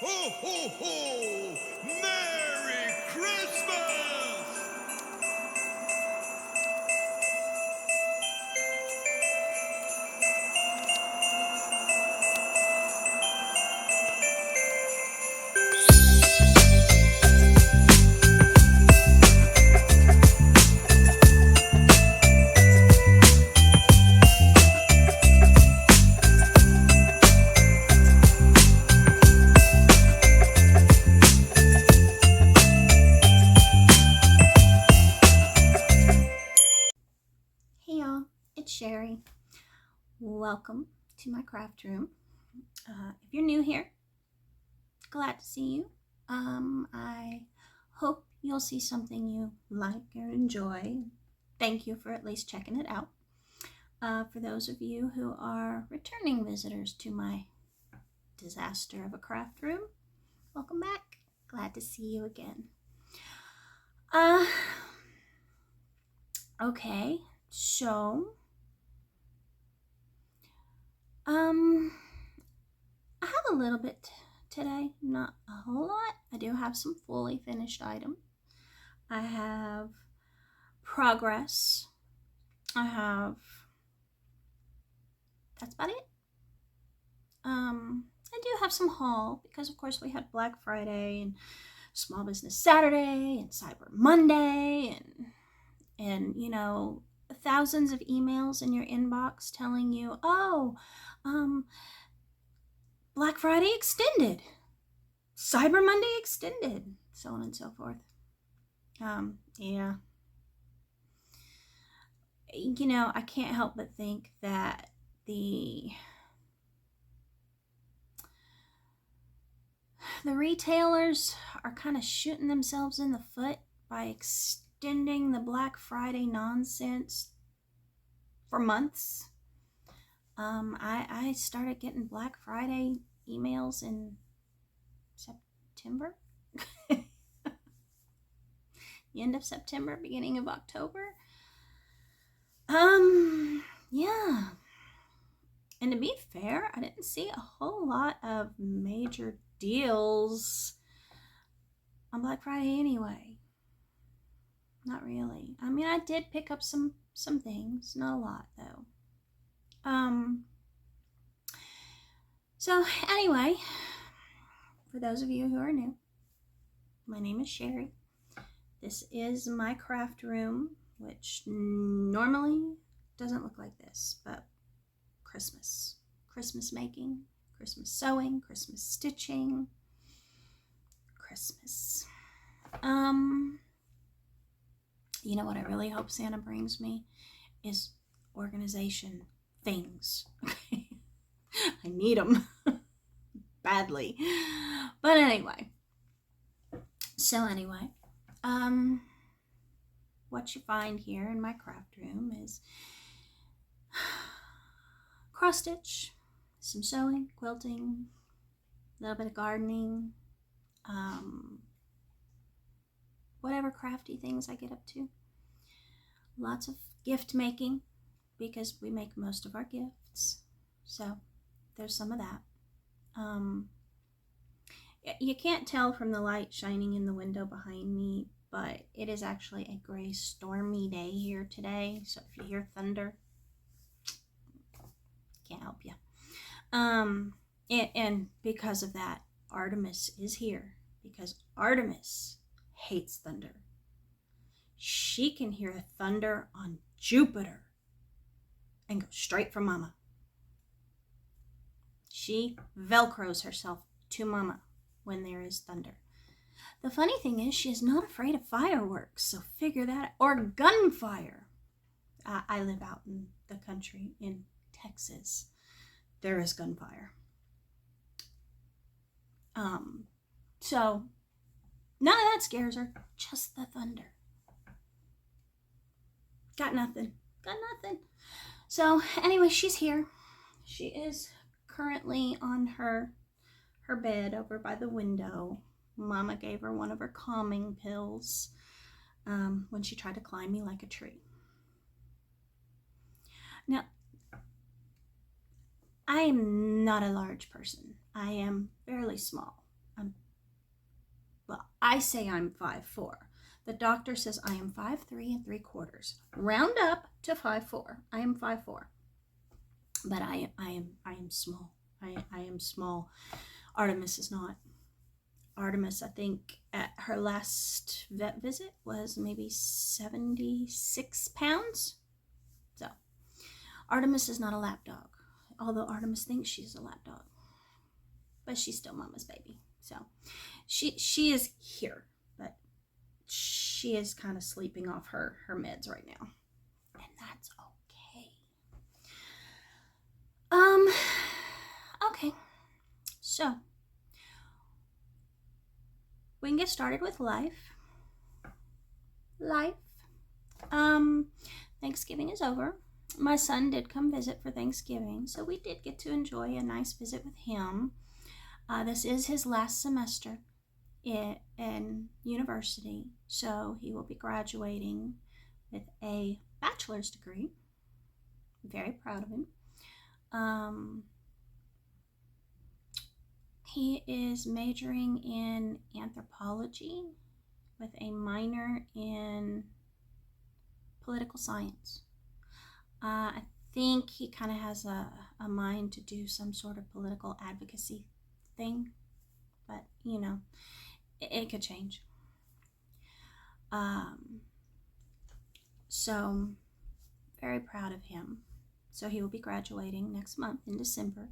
Ho, ho, ho! Merry Christmas! Hey y'all, it's Sherry. Welcome to my craft room. If you're new here, glad to see you. I hope you'll see something you like or enjoy. Thank you for at least checking it out. For those of you who are returning visitors to my disaster of a craft room, welcome back. Glad to see you again. Okay, so I have a little bit today, not a whole lot. I do have some fully finished items. I have progress. That's about it. I do have some haul because of course we had Black Friday and Small Business Saturday and Cyber Monday and you know, thousands of emails in your inbox telling you, Black Friday extended, Cyber Monday extended, so on and so forth. Yeah. You know, I can't help but think that the retailers are kind of shooting themselves in the foot by extending the Black Friday nonsense for months. I started getting Black Friday emails in September. The end of September, beginning of October. Yeah. And to be fair, I didn't see a whole lot of major deals on Black Friday anyway. Not really. I mean, I did pick up some things, not a lot though. So anyway, for those of you who are new, my name is Sherry. This is my craft room, which normally doesn't look like this, but Christmas making, Christmas sewing, Christmas stitching, Christmas. You know what I really hope Santa brings me is organization things. I need them badly. But anyway. So anyway, what you find here in my craft room is cross stitch, some sewing, quilting, a little bit of gardening, whatever crafty things I get up to. Lots of gift making because we make most of our gifts. So there's some of that. You can't tell from the light shining in the window behind me, but it is actually a gray, stormy day here today. So if you hear thunder, can't help you. And because of that, Artemis is here because Artemis hates thunder. She can hear thunder on Jupiter and go straight for Mama. She velcros herself to Mama when there is thunder. The funny thing is she is not afraid of fireworks, so figure that, or gunfire. I live out in the country in Texas. There is gunfire. So none of that scares her, just the thunder. Got nothing. So anyway, she's here. She is currently on her bed over by the window. Mama gave her one of her calming pills when she tried to climb me like a tree. Now, I am not a large person. I am fairly small. Well, I say I'm 5'4". The doctor says I am 5'3 3/4. Round up to 5'4". I am 5'4". But I am small. I am small. Artemis is not. Artemis, I think, at her last vet visit was maybe 76 pounds. So, Artemis is not a lap dog, although Artemis thinks she's a lap dog. But she's still mama's baby. So, she is here, but she is kind of sleeping off her meds right now. And that's okay. Okay. So, we can get started with life. Thanksgiving is over. My son did come visit for Thanksgiving, so we did get to enjoy a nice visit with him. This is his last semester in university, so he will be graduating with a bachelor's degree. I'm very proud of him. He is majoring in anthropology with a minor in political science. I think he kind of has a mind to do some sort of political advocacy thing, but it could change. So very proud of him. So he will be graduating next month in December,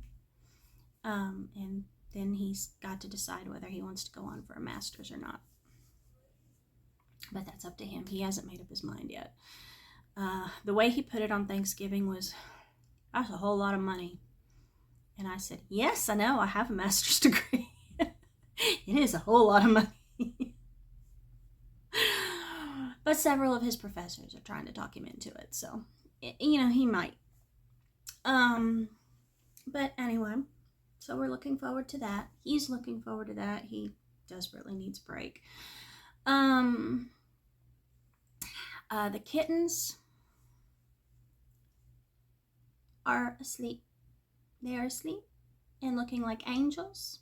and then he's got to decide whether he wants to go on for a master's or not. But that's up to him. He hasn't made up his mind yet. The way he put it on Thanksgiving was, that's a whole lot of money. And I said, yes, I know, I have a master's degree. It is a whole lot of money. But several of his professors are trying to talk him into it. So, he might. But anyway, so we're looking forward to that. He's looking forward to that. He desperately needs a break. The kittens are asleep. They are asleep and looking like angels.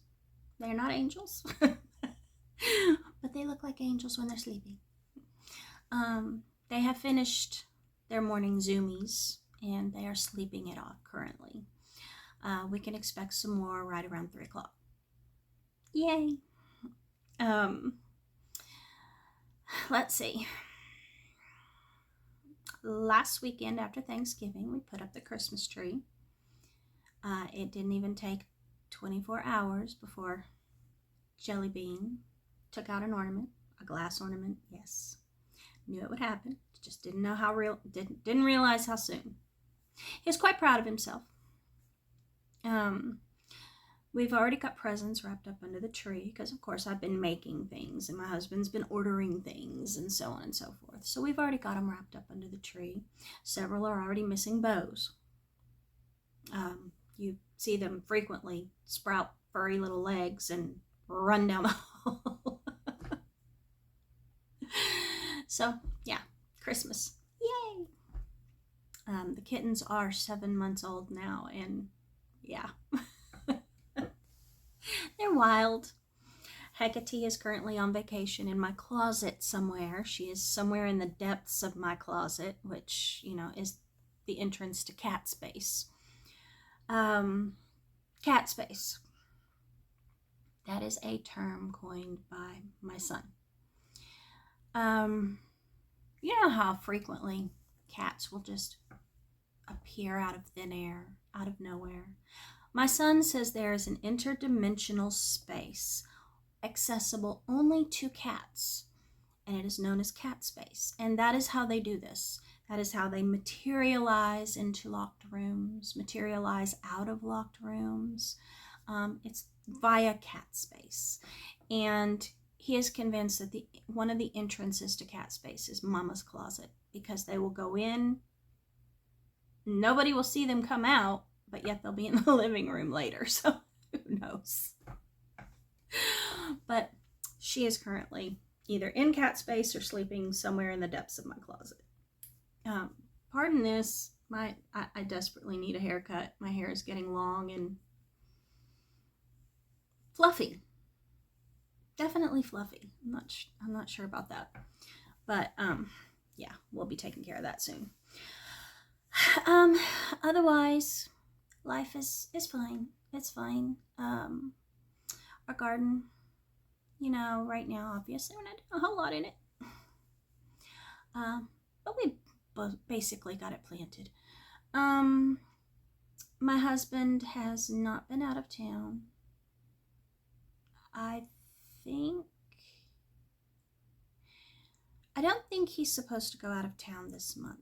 They're not angels, but they look like angels when they're sleeping. They have finished their morning zoomies and they are sleeping it off currently. We can expect some more right around 3 o'clock. Yay! Let's see. Last weekend after Thanksgiving, we put up the Christmas tree. It didn't even take 24 hours before Jelly Bean took out an ornament, a glass ornament. Yes, knew it would happen. Just didn't know how didn't realize how soon. He was quite proud of himself. We've already got presents wrapped up under the tree because, of course, I've been making things and my husband's been ordering things and so on and so forth. So we've already got them wrapped up under the tree. Several are already missing bows. You see them frequently sprout furry little legs and run down the hall. So, yeah, Christmas. Yay! The kittens are 7 months old now, and yeah. They're wild. Hecate is currently on vacation in my closet somewhere. She is somewhere in the depths of my closet, which, is the entrance to cat space. Cat space. That is a term coined by my son. You know how frequently cats will just appear out of thin air, out of nowhere. My son says there is an interdimensional space accessible only to cats, and it is known as cat space. And that is how they do this. That is how they materialize into locked rooms, materialize out of locked rooms. It's via cat space. And he is convinced that one of the entrances to cat space is Mama's closet, because they will go in, nobody will see them come out, but yet they'll be in the living room later, so who knows. But she is currently either in cat space or sleeping somewhere in the depths of my closet. Pardon this, I desperately need a haircut. My hair is getting long and fluffy. definitely fluffy. I'm not sure about that, but yeah, we'll be taking care of that soon. Otherwise, life is fine. It's fine. Our garden, right now, obviously, we're not doing a whole lot in it. But we basically got it planted. My husband has not been out of town. I don't think he's supposed to go out of town this month.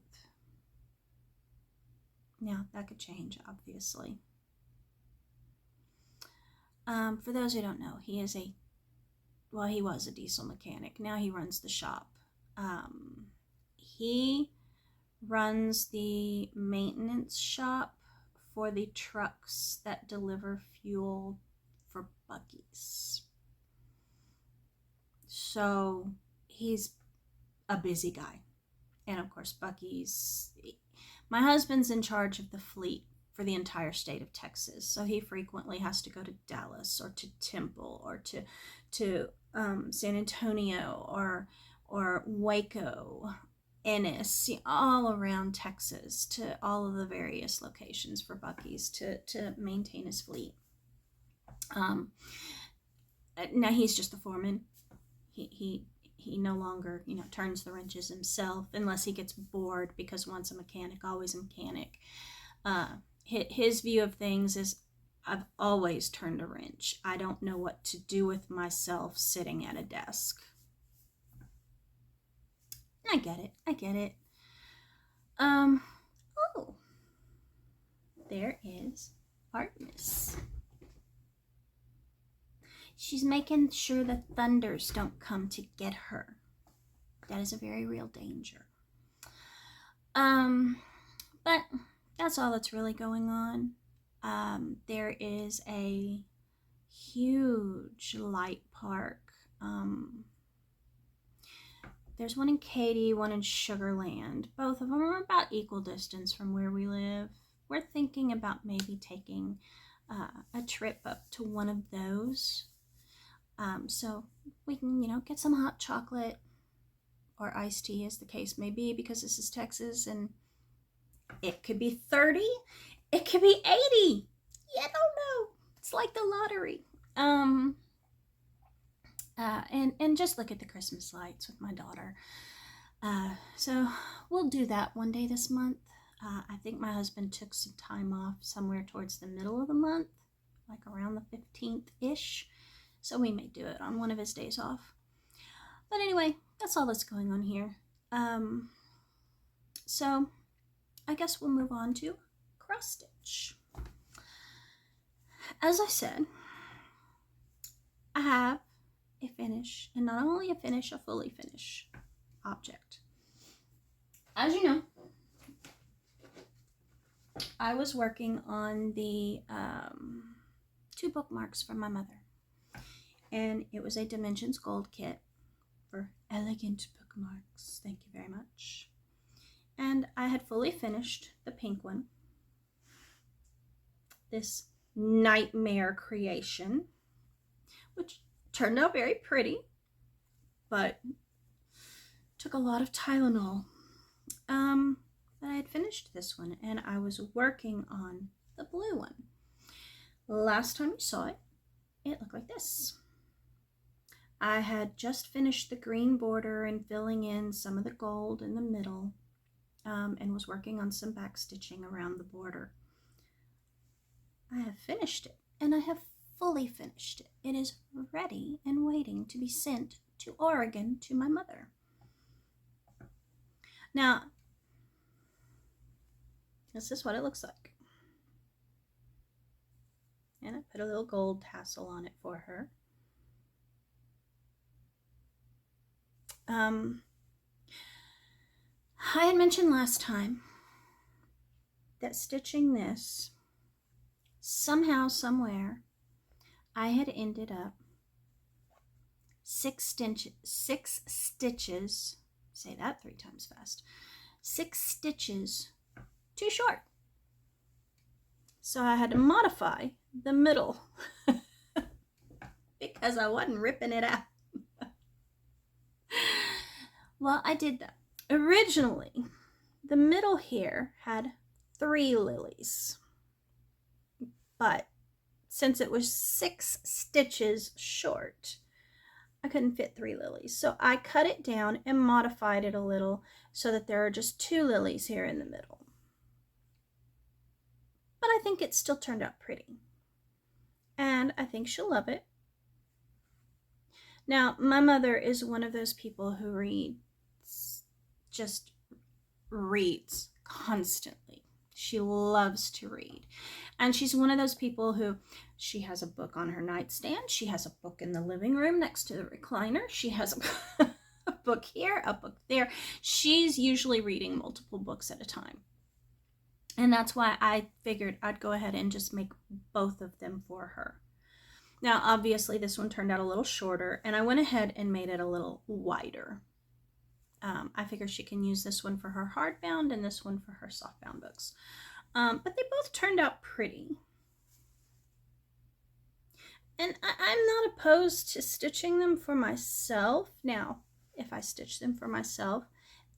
Now, that could change, obviously. For those who don't know, he was a diesel mechanic. Now he runs the shop. He runs the maintenance shop for the trucks that deliver fuel for buggies. So he's a busy guy. And of course, buggies. My husband's in charge of the fleet for the entire state of Texas. So he frequently has to go to Dallas or to Temple or to San Antonio or Waco, Ennis, all around Texas, to all of the various locations for buggies to maintain his fleet. Now he's just the foreman. He no longer, turns the wrenches himself unless he gets bored, because once a mechanic, always a mechanic. His view of things is, I've always turned a wrench. I don't know what to do with myself sitting at a desk. I get it. Oh, there is Artemis. She's making sure the thunders don't come to get her. That is a very real danger. But that's all that's really going on. There is a huge light park. There's one in Katy, one in Sugar Land. Both of them are about equal distance from where we live. We're thinking about maybe taking a trip up to one of those. So we can, get some hot chocolate or iced tea, as the case may be, because this is Texas, and it could be 30, it could be 80. You don't know. It's like the lottery. And just look at the Christmas lights with my daughter. So we'll do that one day this month. I think my husband took some time off somewhere towards the middle of the month, like around the 15th-ish. So we may do it on one of his days off. But anyway, that's all that's going on here. So I guess we'll move on to cross stitch. As I said, I have a finish, and not only a finish, a fully finished object. As you know, I was working on the 2 bookmarks for my mother, and it was a Dimensions Gold kit for elegant bookmarks. Thank you very much. And I had fully finished the pink one, this nightmare creation, which turned out very pretty, but took a lot of Tylenol. But I had finished this one, and I was working on the blue one. Last time you saw it, it looked like this. I had just finished the green border and filling in some of the gold in the middle, and was working on some back stitching around the border. I have finished it, and I have fully finished it. It is ready and waiting to be sent to Oregon to my mother. Now, this is what it looks like. And I put a little gold tassel on it for her. I had mentioned last time that stitching this, somehow, somewhere, I had ended up 6 stitches, say that 3 times fast, 6 stitches too short. So I had to modify the middle because I wasn't ripping it out. Well, I did that. Originally, the middle here had 3 lilies, but since it was 6 stitches short, I couldn't fit 3 lilies. So I cut it down and modified it a little so that there are just 2 lilies here in the middle. But I think it still turned out pretty. And I think she'll love it. Now, my mother is one of those people who reads constantly. She loves to read. And she's one of those people who, she has a book on her nightstand. She has a book in the living room next to the recliner. She has a book here, a book there. She's usually reading multiple books at a time. And that's why I figured I'd go ahead and just make both of them for her. Now, obviously, this one turned out a little shorter, and I went ahead and made it a little wider. I figure she can use this one for her hardbound and this one for her softbound books. But they both turned out pretty. And I'm not opposed to stitching them for myself. Now, if I stitch them for myself,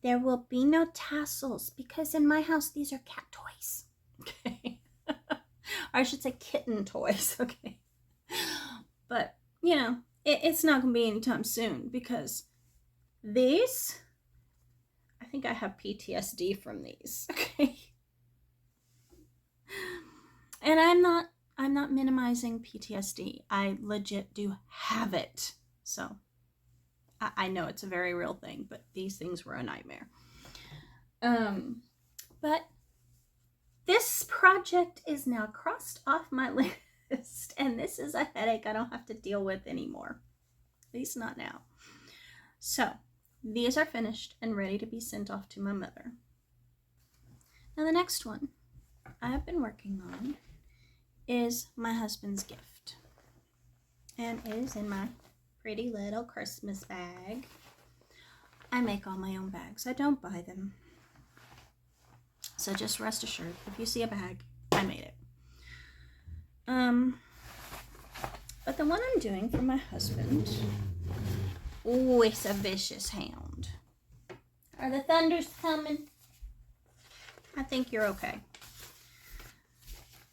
there will be no tassels because in my house, these are cat toys. Okay. Or I should say kitten toys. Okay. But, you know, it's not going to be anytime soon because these, I think I have PTSD from these. Okay. And I'm not minimizing PTSD. I legit do have it. So I know it's a very real thing, but these things were a nightmare. But this project is now crossed off my list. And this is a headache I don't have to deal with anymore. At least not now. So, these are finished and ready to be sent off to my mother. Now the next one I have been working on is my husband's gift. And it is in my pretty little Christmas bag. I make all my own bags. I don't buy them. So just rest assured, if you see a bag, I made it. But the one I'm doing for my husband, oh, it's a vicious hound. Are the thunders coming? I think you're okay.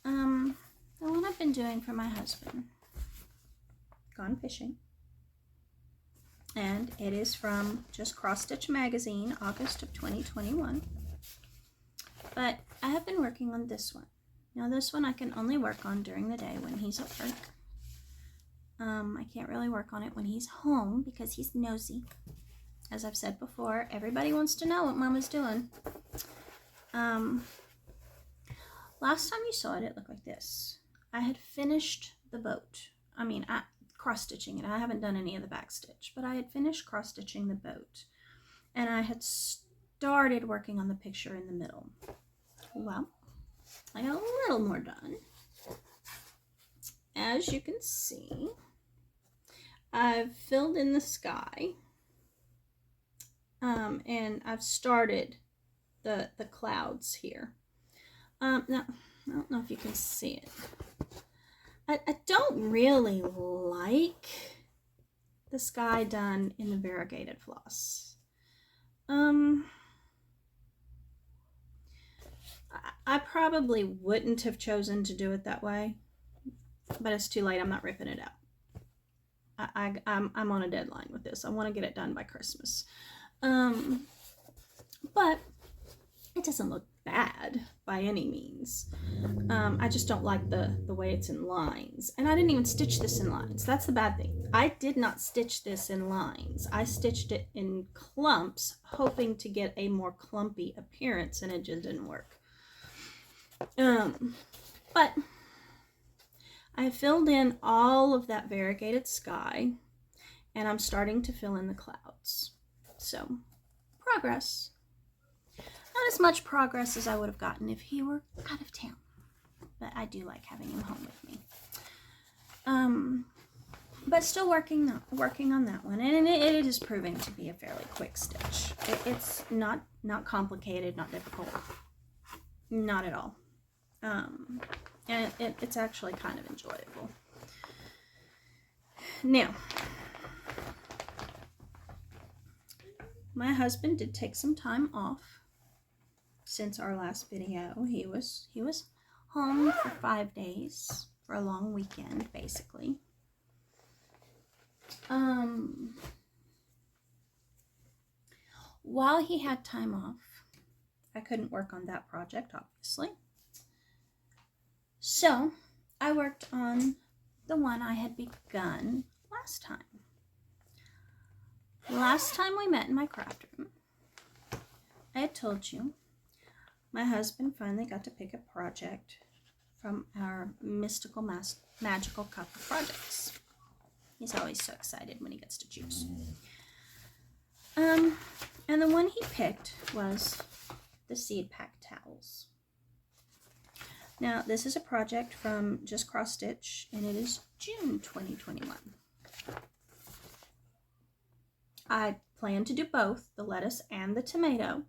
The one I've been doing for my husband, Gone Fishing, and it is from just Cross Stitch Magazine, August of 2021. But I have been working on this one. Now this one I can only work on during the day when he's at work. I can't really work on it when he's home because he's nosy. As I've said before, everybody wants to know what Mama's doing. Last time you saw it, it looked like this. I had finished the boat. I mean, cross-stitching it. I haven't done any of the back stitch, but I had finished cross-stitching the boat. And I had started working on the picture in the middle. Well, I got a little more done. As you can see, I've filled in the sky, and I've started the clouds here. Now, I don't know if you can see it. I don't really like the sky done in the variegated floss. I probably wouldn't have chosen to do it that way, but it's too late. I'm not ripping it out. I'm on a deadline with this. I want to get it done by Christmas. But it doesn't look bad by any means. I just don't like the way it's in lines. And I didn't even stitch this in lines. That's the bad thing. I did not stitch this in lines. I stitched it in clumps, hoping to get a more clumpy appearance, and it just didn't work. But I filled in all of that variegated sky, and I'm starting to fill in the clouds. So, progress. Not as much progress as I would have gotten if he were out of town, but I do like having him home with me. But still working on that one, and it is proving to be a fairly quick stitch. It's not complicated, not difficult, not at all. And it's actually kind of enjoyable. Now, my husband did take some time off since our last video. He was home for 5 days for a long weekend, basically. While he had time off, I couldn't work on that project, obviously. So I worked on the one I had begun last time. Last time we met in my craft room, I had told you my husband finally got to pick a project from our mystical magical cup of projects. He's always so excited when he gets to choose. And the one he picked was the seed pack towels. Now, this is a project from Just Cross Stitch, and it is June 2021. I plan to do both the lettuce and the tomato.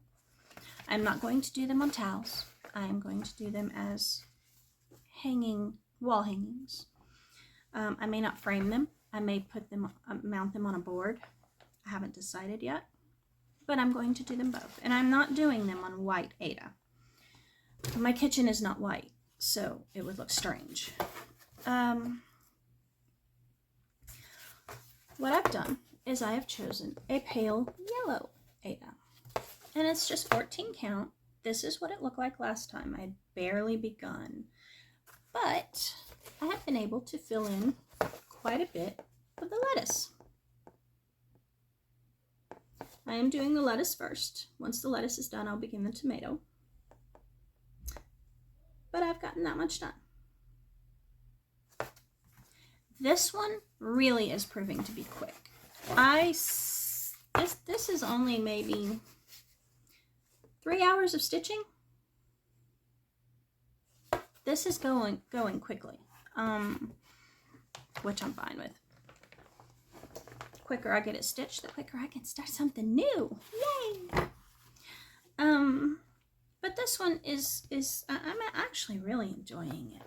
I'm not going to do them on towels. I am going to do them as wall hangings. I may not frame them. I may put them, mount them on a board. I haven't decided yet, but I'm going to do them both. And I'm not doing them on white Aida. My kitchen is not white, so it would look strange. What I've done is I have chosen a pale yellow Aida. And it's just 14 count. This is what it looked like last time. I had barely begun. But I have been able to fill in quite a bit of the lettuce. I am doing the lettuce first. Once the lettuce is done, I'll begin the tomato. But I've gotten that much done. This one really is proving to be quick. This is only maybe 3 hours of stitching. This is going quickly, which I'm fine with. The quicker I get it stitched, the quicker I can start something new. Yay! But this one I'm actually really enjoying it.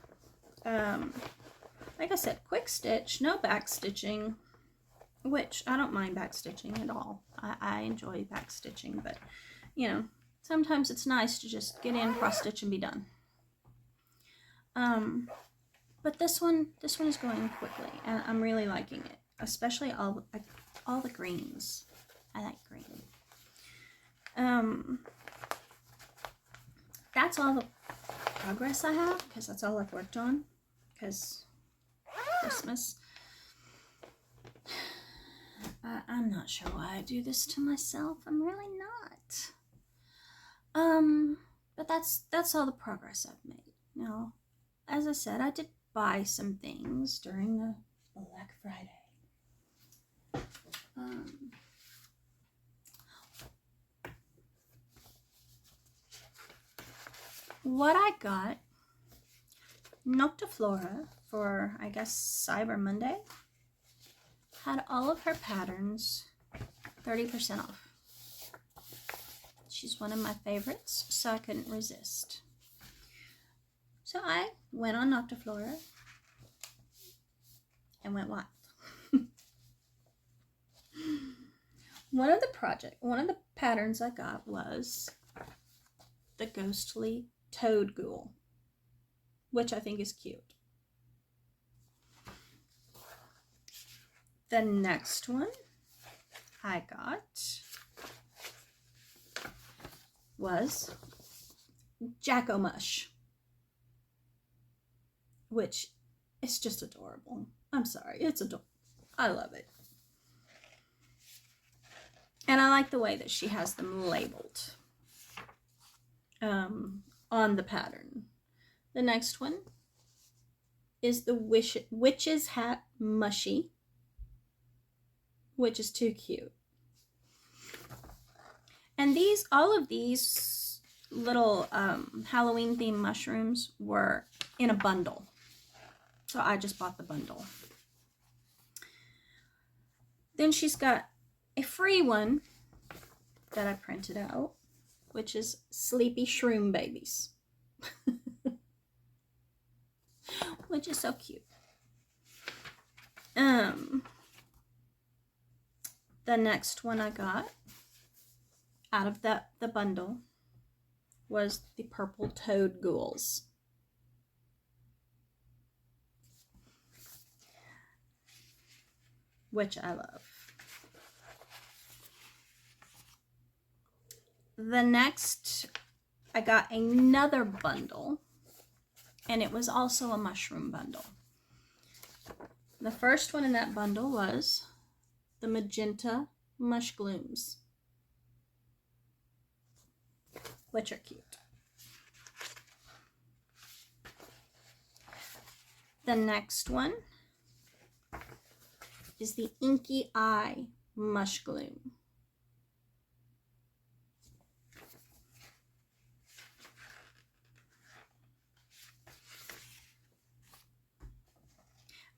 Like I said, quick stitch, no back stitching, which I don't mind back stitching at all. I enjoy back stitching, but you know, sometimes it's nice to just get in, cross stitch, and be done. But this one is going quickly, and I'm really liking it, especially all the greens. I like green. That's all the progress I have, because that's all I've worked on, because Christmas. I'm not sure why I do this to myself. I'm really not. But that's all the progress I've made. Now, as I said, I did buy some things during the Black Friday. What I got, Noctiflora, for, I guess, Cyber Monday, had all of her patterns 30% off. She's one of my favorites, so I couldn't resist. So I went on Noctiflora and went wild. One of the patterns I got was the ghostly toad ghoul, which I think is cute. The next one I got was Jacko-Mush, which is just adorable. I'm sorry, it's adorable. I love it. And I like the way that she has them labeled on the pattern. The next one is the Witch's Hat Mushy, which is too cute. And all of these little Halloween themed mushrooms were in a bundle. So I just bought the bundle. Then she's got a free one that I printed out, which is Sleepy Shroom Babies. Which is so cute. The next one I got out of the bundle was the purple toad ghouls. Which I love. The next, I got another bundle, and it was also a mushroom bundle. The first one in that bundle was the magenta mush glooms, which are cute. The next one is the inky eye mush gloom.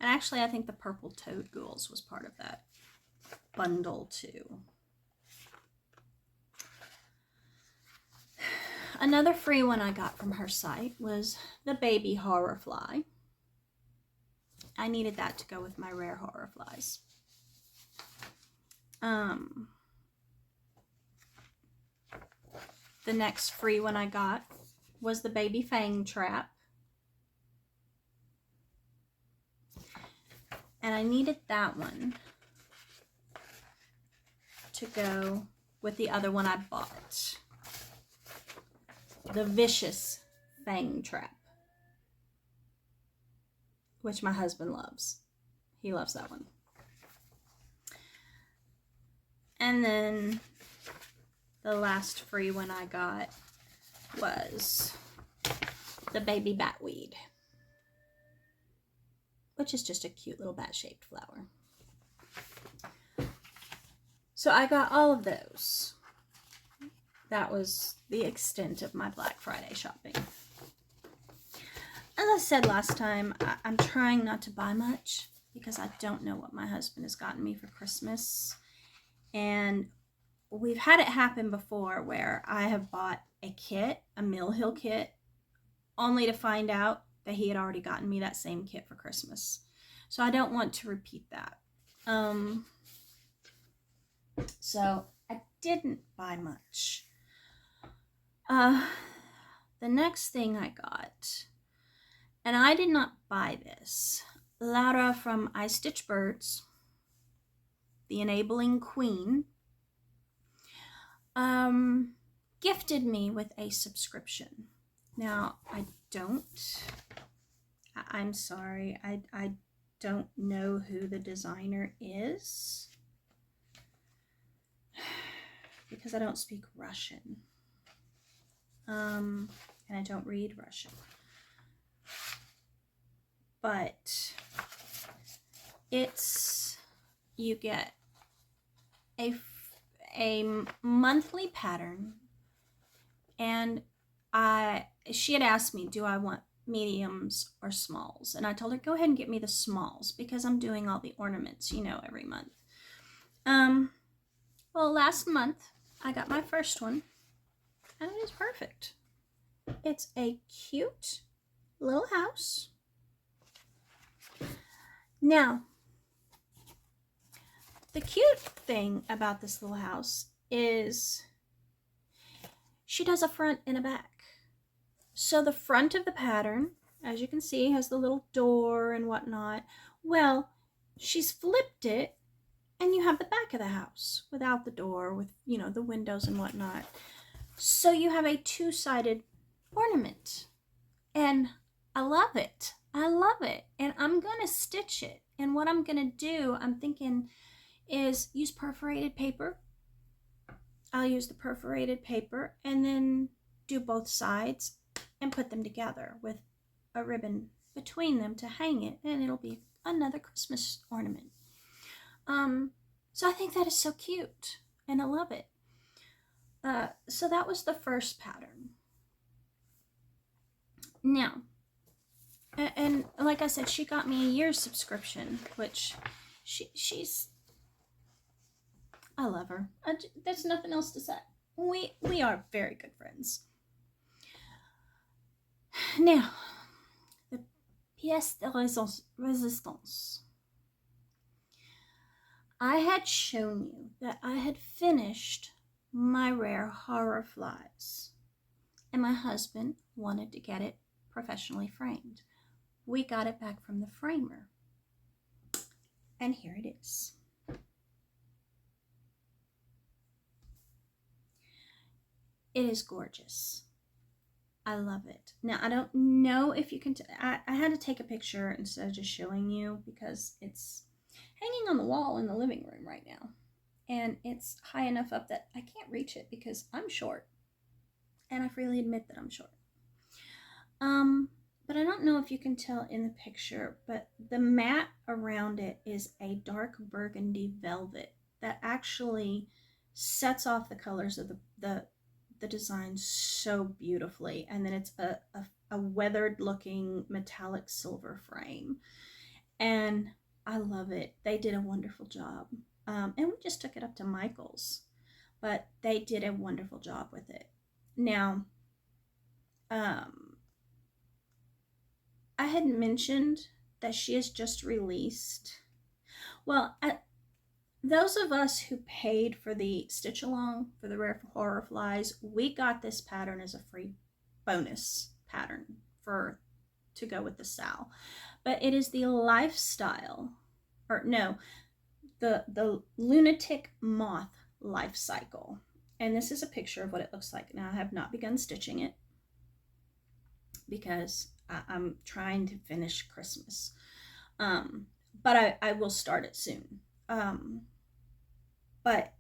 And actually, I think the purple toad ghouls was part of that bundle too. Another free one I got from her site was the baby horror fly. I needed that to go with my rare horror flies. The next free one I got was the baby fang trap. And I needed that one to go with the other one I bought. The vicious fang trap, which my husband loves. He loves that one. And then the last free one I got was the baby batweed, which is just a cute little bat-shaped flower. So I got all of those. That was the extent of my Black Friday shopping. As I said last time, I'm trying not to buy much because I don't know what my husband has gotten me for Christmas. And we've had it happen before where I have bought a kit, a Mill Hill kit, only to find out that he had already gotten me that same kit for Christmas. So I don't want to repeat that. So I didn't buy much. The next thing I got, and I did not buy this, Laura from I Stitch Birds, the Enabling Queen, gifted me with a subscription. Now, I'm sorry, I don't know who the designer is because I don't speak Russian. And I don't read Russian. But you get a monthly pattern, and she had asked me, do I want mediums or smalls? And I told her, go ahead and get me the smalls because I'm doing all the ornaments, every month. Well, last month I got my first one, and it is perfect. It's a cute little house. Now, the cute thing about this little house is she does a front and a back. So the front of the pattern, as you can see, has the little door and whatnot. Well, she's flipped it, and you have the back of the house without the door, with, the windows and whatnot. So you have a two-sided ornament, and I love it. I love it, and I'm gonna stitch it. And what I'm gonna do, I'm thinking, is use perforated paper. I'll use the perforated paper and then do both sides and put them together with a ribbon between them to hang it, and it'll be another Christmas ornament. So I think that is so cute, and I love it. So that was the first pattern. Now, and like I said, she got me a year's subscription, which I love her. There's nothing else to say. We are very good friends. Now, the pièce de résistance. I had shown you that I had finished my rare horror flies, and my husband wanted to get it professionally framed. We got it back from the framer, and here it is. It is gorgeous. I love it. Now, I don't know if you can, I had to take a picture instead of just showing you because it's hanging on the wall in the living room right now. And it's high enough up that I can't reach it because I'm short. And I freely admit that I'm short. But I don't know if you can tell in the picture, but the mat around it is a dark burgundy velvet that actually sets off the colors of the design so beautifully. And then it's a weathered looking metallic silver frame. And I love it. They did a wonderful job. And we just took it up to Michael's, but they did a wonderful job with it. Now, I had mentioned that she has just released, well, those of us who paid for the stitch along for the Rare Horror Flies, we got this pattern as a free bonus pattern to go with the Sal. But it is the lifestyle, or no, the lunatic moth life cycle. And this is a picture of what it looks like. Now, I have not begun stitching it because I'm trying to finish Christmas. But I will start it soon. But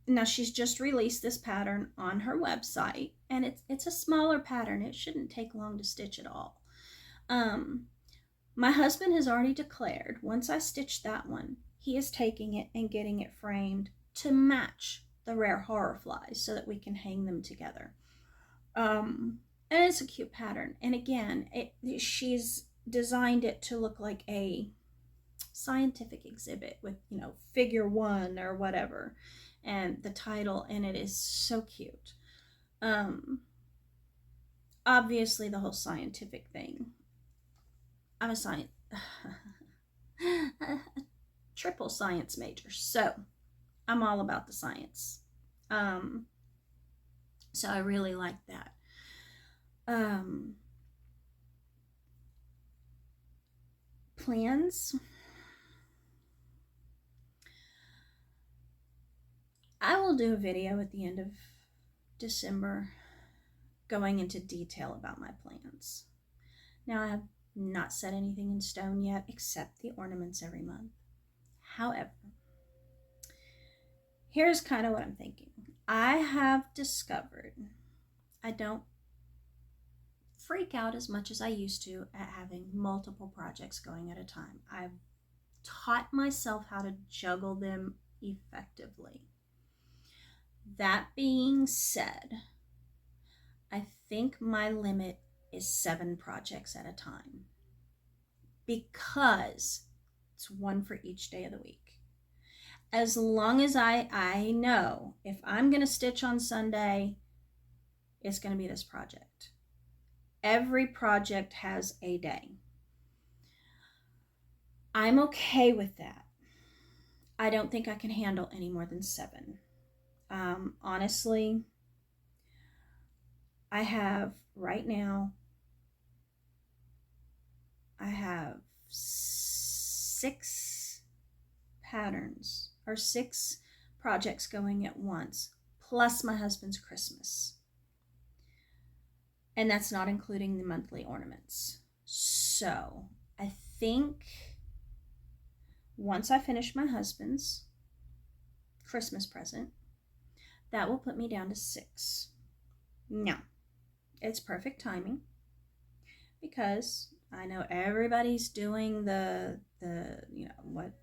now she's just released this pattern on her website, and it's a smaller pattern. It shouldn't take long to stitch at all. My husband has already declared once I stitch that one, he is taking it and getting it framed to match the Rare Horror Flies so that we can hang them together. And it's a cute pattern. And again, she's designed it to look like a scientific exhibit with, figure 1 or whatever, and the title, and it is so cute. Obviously the whole scientific thing. I'm a triple science major, so I'm all about the science. So I really like that. Plans. I will do a video at the end of December going into detail about my plans. Now, I have not set anything in stone yet except the ornaments every month. However, here's kind of what I'm thinking. I have discovered I don't freak out as much as I used to at having multiple projects going at a time. I've taught myself how to juggle them effectively. That being said, I think my limit is 7 projects at a time because it's one for each day of the week. As long as I know if I'm going to stitch on Sunday, it's going to be this project. Every project has a day. I'm okay with that. I don't think I can handle any more than 7. Honestly, I have right now, I have 6 patterns or 6 projects going at once, plus my husband's Christmas. And that's not including the monthly ornaments. So I think once I finish my husband's Christmas present, that will put me down to 6. Now, it's perfect timing because I know everybody's doing the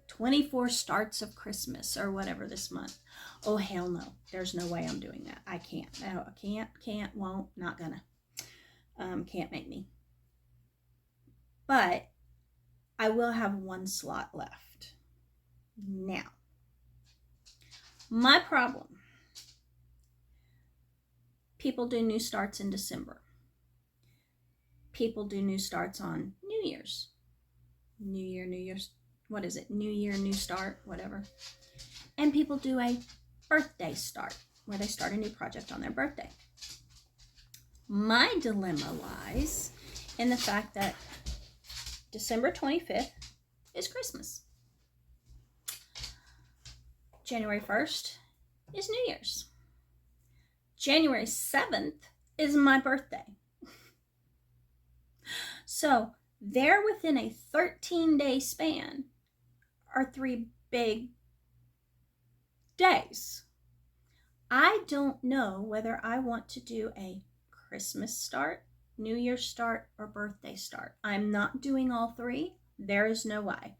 24 starts of Christmas or whatever this month. Oh, hell no. There's no way I'm doing that. I can't. No, I can't, won't, not gonna. Can't make me. But I will have 1 slot left. Now, my problem. People do new starts in December. People do new starts on New Year's. New Year, New Year's what is it, New Year, New Start, whatever. And people do a birthday start, where they start a new project on their birthday. My dilemma lies in the fact that December 25th is Christmas. January 1st is New Year's. January 7th is my birthday. So there within a 13-day span are 3 big days. I don't know whether I want to do a Christmas start, New Year's start, or birthday start. I'm not doing all 3. There is no way.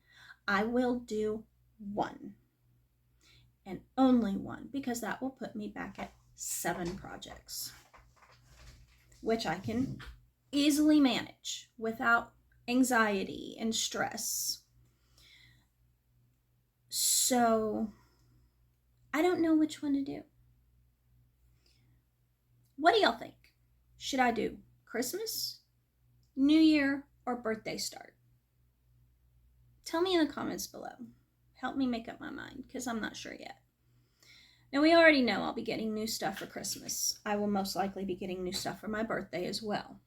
I will do one, and only one, because that will put me back at 7 projects, which I can easily manage without anxiety and stress. So I don't know which one to do. What do y'all think? Should I do Christmas, New Year, or birthday start? Tell me in the comments below. Help me make up my mind, because I'm not sure yet. Now, we already know I'll be getting new stuff for Christmas. I will most likely be getting new stuff for my birthday as well.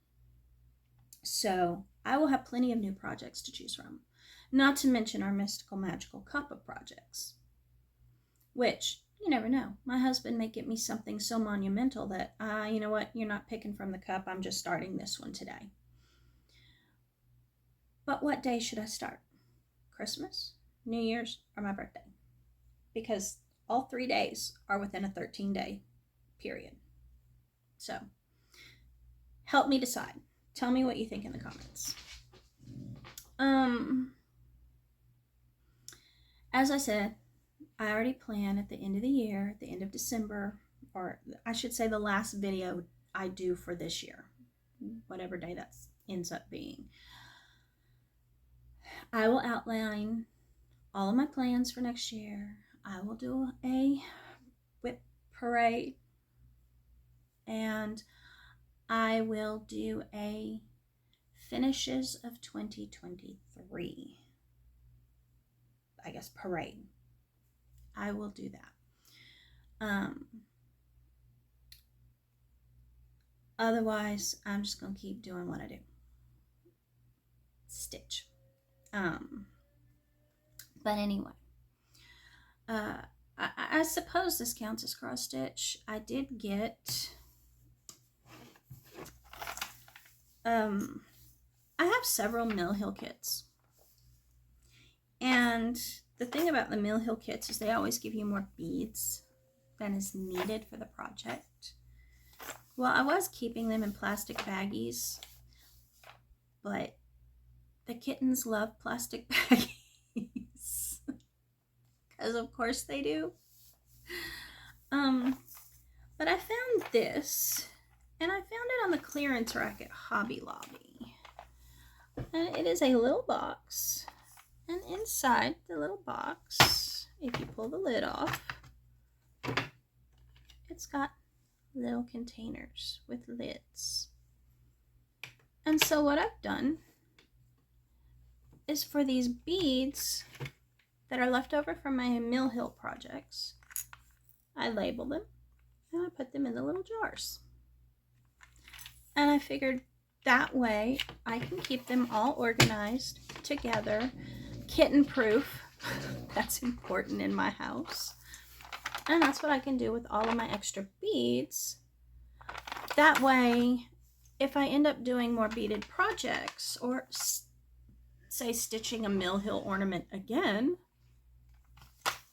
So I will have plenty of new projects to choose from. Not to mention our mystical, magical cup of projects, which, you never know. My husband may get me something so monumental that, you know what, you're not picking from the cup. I'm just starting this one today. But what day should I start? Christmas, New Year's, or my birthday? Because all 3 days are within a 13-day period. So help me decide. Tell me what you think in the comments. As I said, I already plan at the end of the year, at the end of December, or I should say the last video I do for this year, whatever day that ends up being. I will outline all of my plans for next year. I will do a whip parade, and I will do a finishes of 2023, I guess, parade. I will do that. Otherwise, I'm just going to keep doing what I do. Stitch. But anyway, I suppose this counts as cross stitch. I did get, I have several Mill Hill kits. And the thing about the Mill Hill kits is they always give you more beads than is needed for the project. Well, I was keeping them in plastic baggies, but the kittens love plastic baggies. Because of course they do. But I found this, and I found it on the clearance rack at Hobby Lobby. And it is a little box. And inside the little box, if you pull the lid off, it's got little containers with lids. And so what I've done is, for these beads that are left over from my Mill Hill projects, I label them and I put them in the little jars. And I figured that way I can keep them all organized together, kitten proof. That's important in my house. And that's what I can do with all of my extra beads. That way, if I end up doing more beaded projects, or say stitching a Mill Hill ornament again,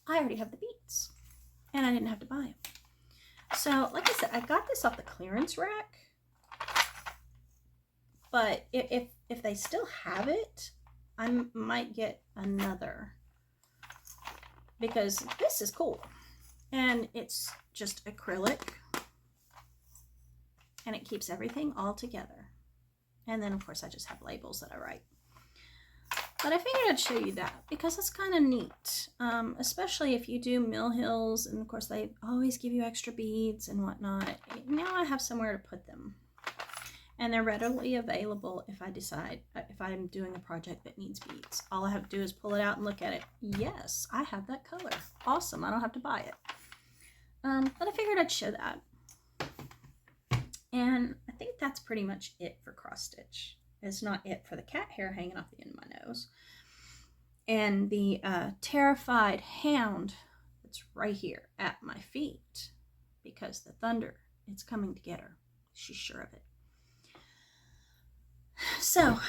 I already have the beads and I didn't have to buy them. So like I said, I got this off the clearance rack, but if they still have it, I might get another, because this is cool. And it's just acrylic, and it keeps everything all together. And then of course I just have labels that I write. But I figured I'd show you that because it's kind of neat, especially if you do Mill Hills, and of course they always give you extra beads and whatnot. Now I have somewhere to put them. And they're readily available if I decide, if I'm doing a project that needs beads. All I have to do is pull it out and look at it. Yes, I have that color. Awesome, I don't have to buy it. But I figured I'd show that. And I think that's pretty much it for cross stitch. It's not it for the cat hair hanging off the end of my nose. And the terrified hound that's right here at my feet, because the thunder, it's coming to get her. She's sure of it. So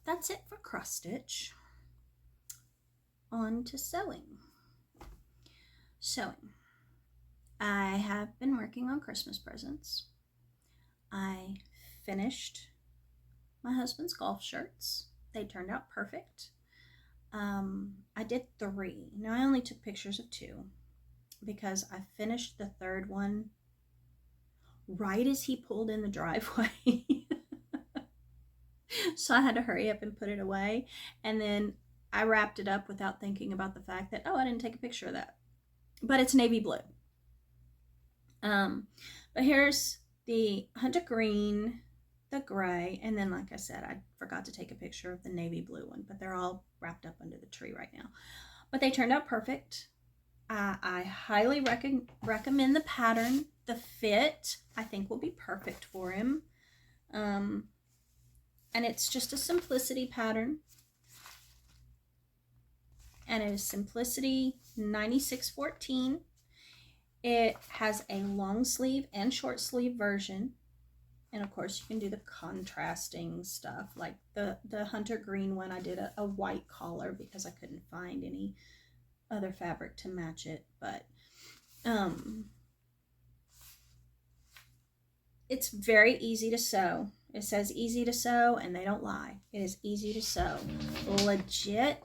that's it for cross stitch. On to sewing. Sewing. I have been working on Christmas presents. I finished my husband's golf shirts. They turned out perfect. I did 3. Now I only took pictures of 2 because I finished the 3rd one right as he pulled in the driveway. So I had to hurry up and put it away. And then I wrapped it up without thinking about the fact that, oh, I didn't take a picture of that. But it's navy blue. But here's the hunter green, the gray, and then like I said, I forgot to take a picture of the navy blue one, but they're all wrapped up under the tree right now. But they turned out perfect. I highly recommend the pattern. The fit, I think, will be perfect for him. And it's just a simplicity pattern. And it is Simplicity 9614. It has a long sleeve and short sleeve version. And of course you can do the contrasting stuff. Like the hunter green one, I did a white collar because I couldn't find any other fabric to match it. But it's very easy to sew. It says easy to sew, and they don't lie. It is easy to sew. Legit.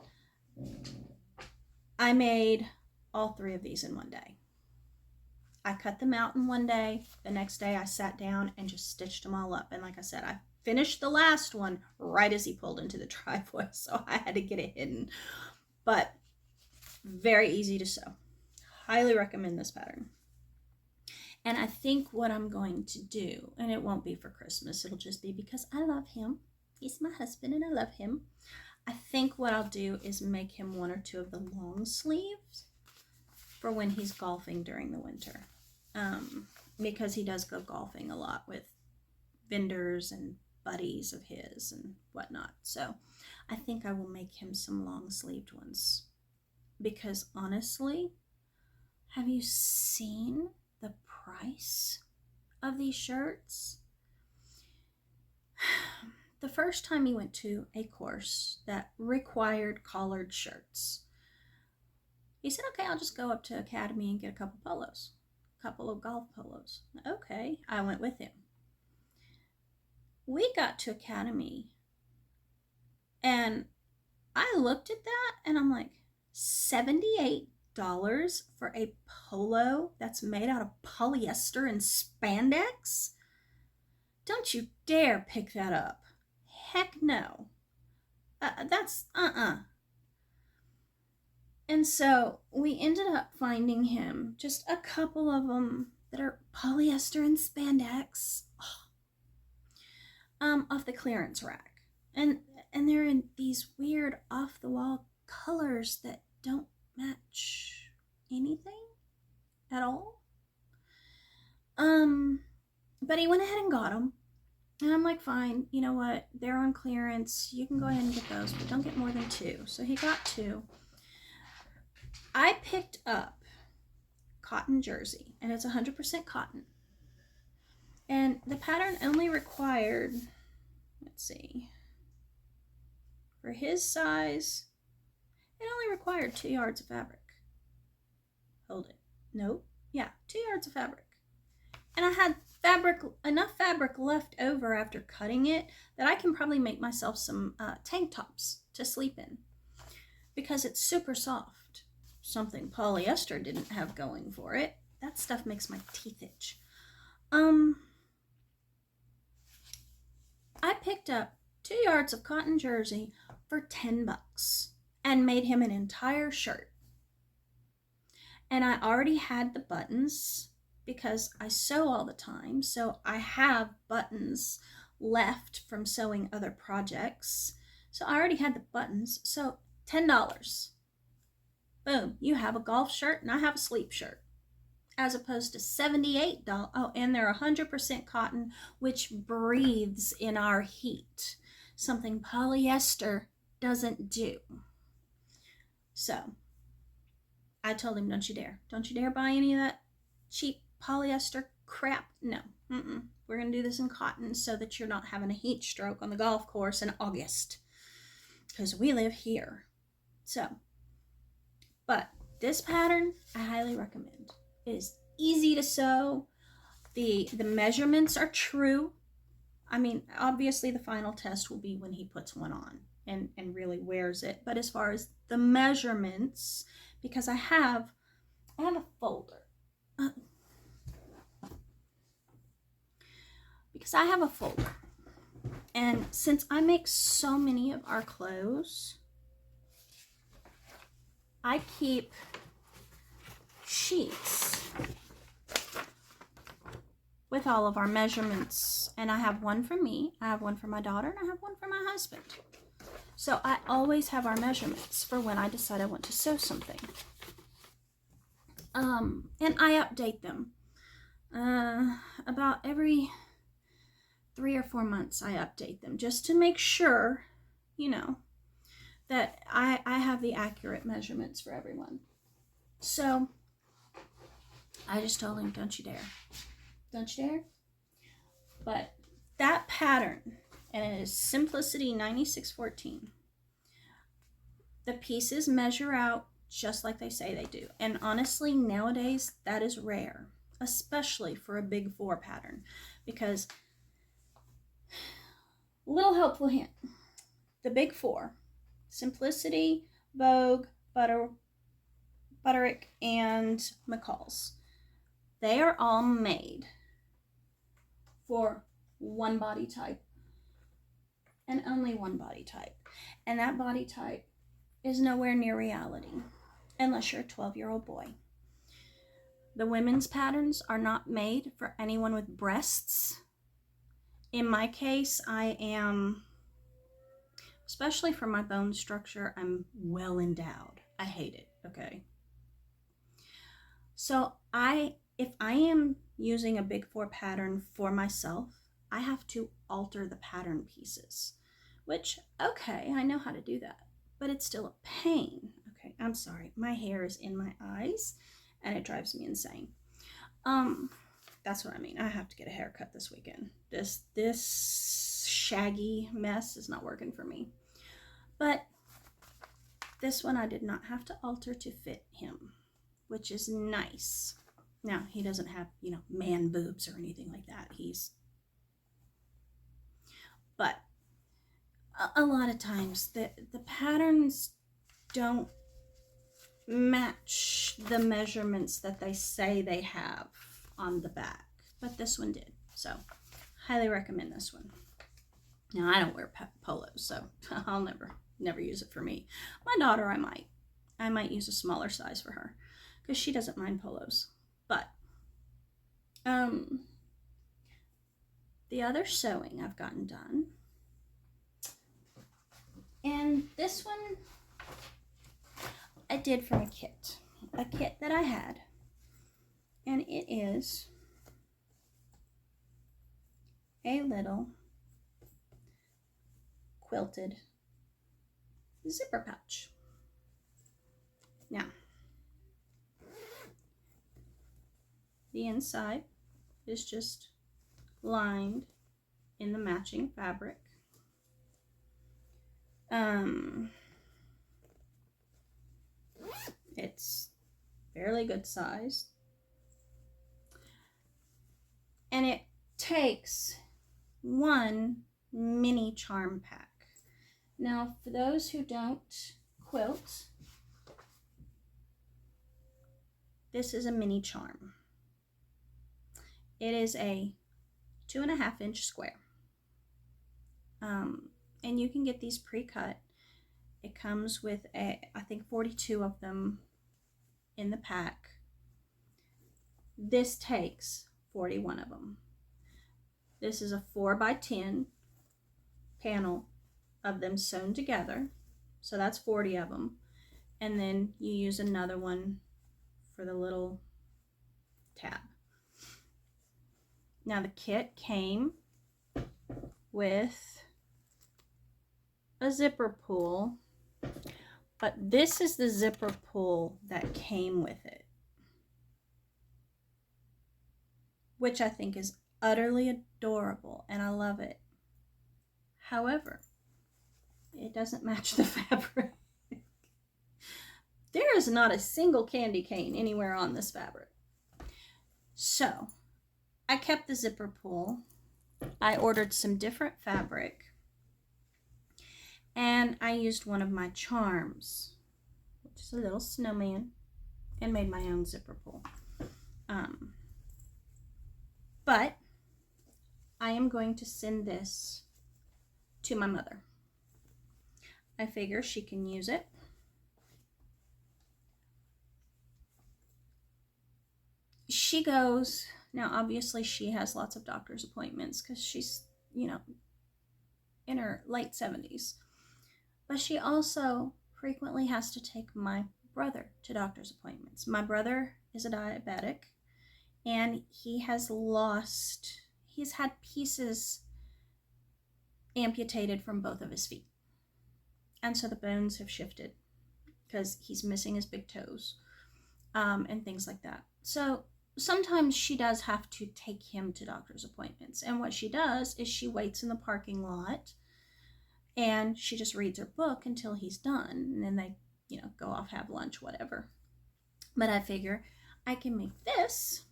I made all 3 of these in one day. I cut them out in one day. The next day I sat down and just stitched them all up. And like I said, I finished the last one right as he pulled into the driveway, so I had to get it hidden. But very easy to sew. Highly recommend this pattern. And I think what I'm going to do, and it won't be for Christmas, it'll just be because I love him. He's my husband and I love him. I think what I'll do is make him 1 or 2 of the long sleeves for when he's golfing during the winter. Because he does go golfing a lot with vendors and buddies of his and whatnot. So I think I will make him some long sleeved ones. Because honestly, have you seen the price of these shirts? The first time he went to a course that required collared shirts, he said, okay, I'll just go up to Academy and get a couple polos, a couple of golf polos. Okay, I went with him. We got to Academy and I looked at that and I'm like, $78 for a polo that's made out of polyester and spandex? Don't you dare pick that up. Heck no. That's And so we ended up finding him just a couple of them that are polyester and spandex off the clearance rack. And they're in these weird off-the-wall colors that don't match anything at all. But he went ahead and got them. And I'm like, fine, you know what? They're on clearance. You can go ahead and get those, but don't get more than 2. So he got 2. I picked up cotton jersey, and it's 100% cotton. And the pattern only required, let's see, for his size, it only required 2 yards of fabric. Hold it. Nope. Yeah, 2 yards of fabric. And I had enough fabric left over after cutting it that I can probably make myself some tank tops to sleep in because it's super soft. Something polyester didn't have going for it. That stuff makes my teeth itch. I picked up 2 yards of cotton jersey for $10 and made him an entire shirt. And I already had the buttons because I sew all the time. So I have buttons left from sewing other projects. So I already had the buttons. So $10. Boom, you have a golf shirt and I have a sleep shirt. As opposed to $78. Oh, and they're 100% cotton, which breathes in our heat. Something polyester doesn't do. So I told him, don't you dare. Don't you dare buy any of that cheap polyester crap. No. We're going to do this in cotton so that you're not having a heat stroke on the golf course in August. Because we live here. So, but this pattern, I highly recommend. It is easy to sew. The measurements are true. I mean, obviously the final test will be when he puts one on and really wears it. But as far as the measurements, because I have a folder. Because I have a folder. And since I make so many of our clothes, I keep sheets with all of our measurements. And I have one for me, I have one for my daughter, and I have one for my husband. So I always have our measurements for when I decide I want to sew something. And I update them. About every 3 or 4 months I update them just to make sure, that I have the accurate measurements for everyone. So I just told him, don't you dare. Don't you dare. But that pattern, and it is Simplicity 9614. The pieces measure out just like they say they do. And honestly, nowadays, that is rare, especially for a big 4 pattern. Because, little helpful hint, the big 4, Simplicity, Vogue, Butterick, and McCall's, they are all made for one body type and only one body type. And that body type is nowhere near reality unless you're a 12-year-old boy. The women's patterns are not made for anyone with breasts. In my case, I am, especially for my bone structure, I'm well endowed. I hate it, okay? So if I am using a big 4 pattern for myself, I have to alter the pattern pieces, which, okay, I know how to do that, but it's still a pain. Okay, I'm sorry. My hair is in my eyes and it drives me insane. That's what I mean. I have to get a haircut this weekend. This shaggy mess is not working for me. But this one I did not have to alter to fit him, which is nice. Now, he doesn't have, man boobs or anything like that. But a lot of times the patterns don't match the measurements that they say they have on the back, but this one did. So highly recommend this one. Now, I don't wear polos, so I'll never use it for me. My daughter, I might use a smaller size for her because she doesn't mind polos. But the other sewing I've gotten done, and this one I did from a kit that I had, and it is a little quilted zipper pouch. Now, the inside is just lined in the matching fabric. It's fairly good size. And it takes one mini charm pack. Now, for those who don't quilt, this is a mini charm. It is a 2.5-inch square. And you can get these pre-cut. It comes with I think 42 of them in the pack. This takes 41 of them. This is a 4x10 panel of them sewn together. So that's 40 of them. And then you use another one for the little tab. Now the kit came with a zipper pull, but this is the zipper pull that came with it, which I think is utterly adorable and I love it. However, it doesn't match the fabric. There is not a single candy cane anywhere on this fabric. So I kept the zipper pull. I ordered some different fabric and I used one of my charms, which is a little snowman, and made my own zipper pull. But I am going to send this to my mother. I figure she can use it. She goes, now obviously she has lots of doctor's appointments because she's, you know, in her late 70s. But she also frequently has to take my brother to doctor's appointments. My brother is a diabetic and he's had pieces amputated from both of his feet. And so the bones have shifted because he's missing his big toes and things like that. So sometimes she does have to take him to doctor's appointments. And what she does is she waits in the parking lot and she just reads her book until he's done. And then they, you know, go off, have lunch, whatever. But I figure I can make this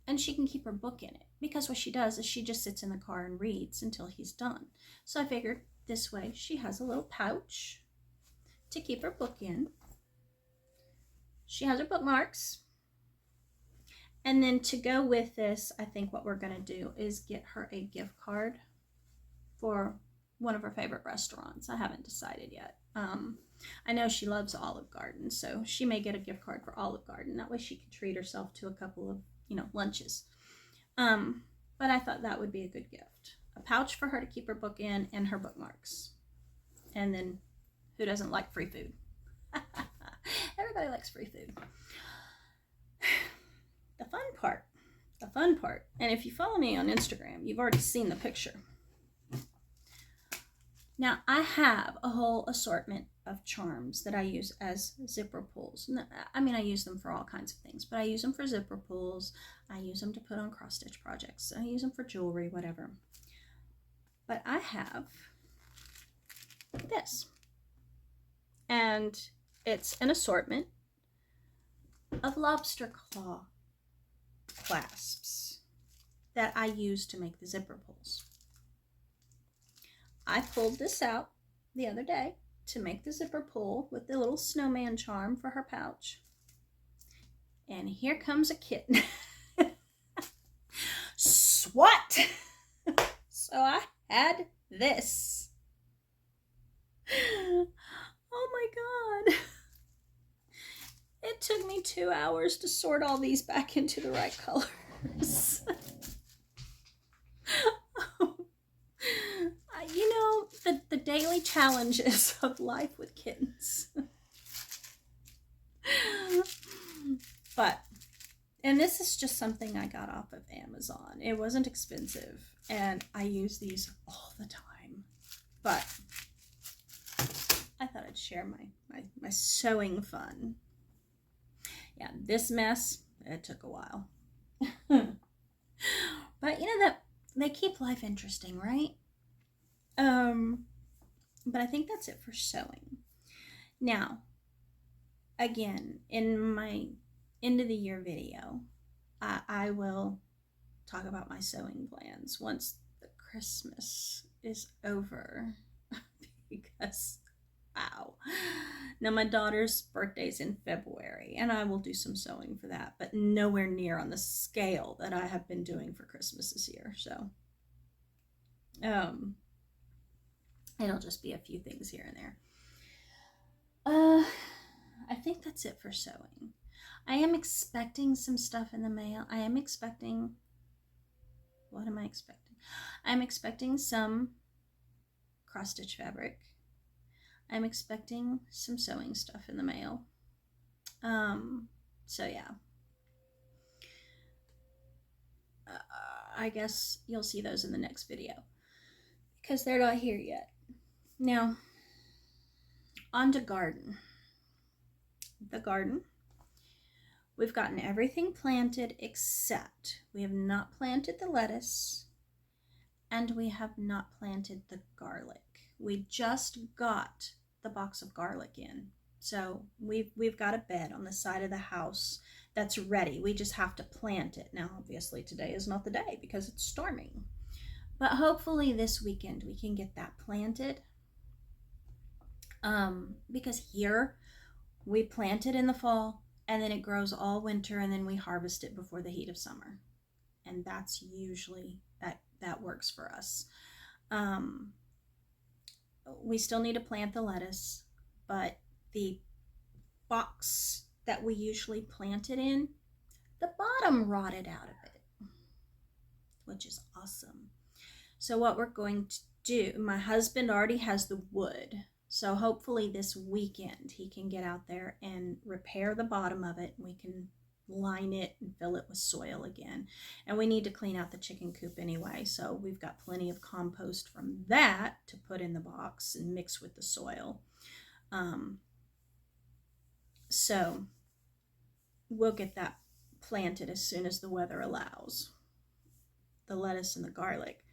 and she can keep her book in it. Because what she does is she just sits in the car and reads until he's done. So I figured this way she has a little pouch to keep her book in. She has her bookmarks. And then to go with this, I think what we're going to do is get her a gift card for one of her favorite restaurants. I haven't decided yet. I know she loves Olive Garden, so she may get a gift card for Olive Garden. That way she can treat herself to a couple of, you know, lunches. But I thought that would be a good gift. A pouch for her to keep her book in and her bookmarks. And then who doesn't like free food? Everybody likes free food. The fun part, and if you follow me on Instagram, you've already seen the picture. Now, I have a whole assortment of charms that I use as zipper pulls. I mean, I use them for all kinds of things, but I use them for zipper pulls. I use them to put on cross-stitch projects. I use them for jewelry, whatever. But I have this. And it's an assortment of lobster claw clasps that I use to make the zipper pulls. I pulled this out the other day to make the zipper pull with the little snowman charm for her pouch. And here comes a kitten. SWAT! So I had this. Oh my God. It took me 2 hours to sort all these back into the right colors. You know, the daily challenges of life with kittens. But, and this is just something I got off of Amazon. It wasn't expensive, and I use these all the time. But I thought I'd share my sewing fun. Yeah, this mess, it took a while. But you know that they keep life interesting, right? But I think that's it for sewing. Now, again, in my end of the year video, I will talk about my sewing plans once the Christmas is over. Because, wow. Now, my daughter's birthday's in February, and I will do some sewing for that, but nowhere near on the scale that I have been doing for Christmas this year. So, it'll just be a few things here and there. I think that's it for sewing. I am expecting some stuff in the mail. I am expecting What am I expecting? I'm expecting some cross stitch fabric. I'm expecting some sewing stuff in the mail. So yeah. I guess you'll see those in the next video because they're not here yet. Now, on to garden. The garden. We've gotten everything planted except we have not planted the lettuce and we have not planted the garlic. We just got the box of garlic in. So we've got a bed on the side of the house that's ready. We just have to plant it. Now, obviously today is not the day because it's storming. But hopefully this weekend we can get that planted. Because here we plant it in the fall and then it grows all winter and then we harvest it before the heat of summer. And that's usually, that works for us. We still need to plant the lettuce, but the box that we usually plant it in, the bottom rotted out of it, which is awesome. So what we're going to do, my husband already has the wood, so hopefully this weekend he can get out there and repair the bottom of it. We can line it and fill it with soil again. And we need to clean out the chicken coop anyway, so we've got plenty of compost from that to put in the box and mix with the soil. So we'll get that planted as soon as the weather allows. The lettuce and the garlic.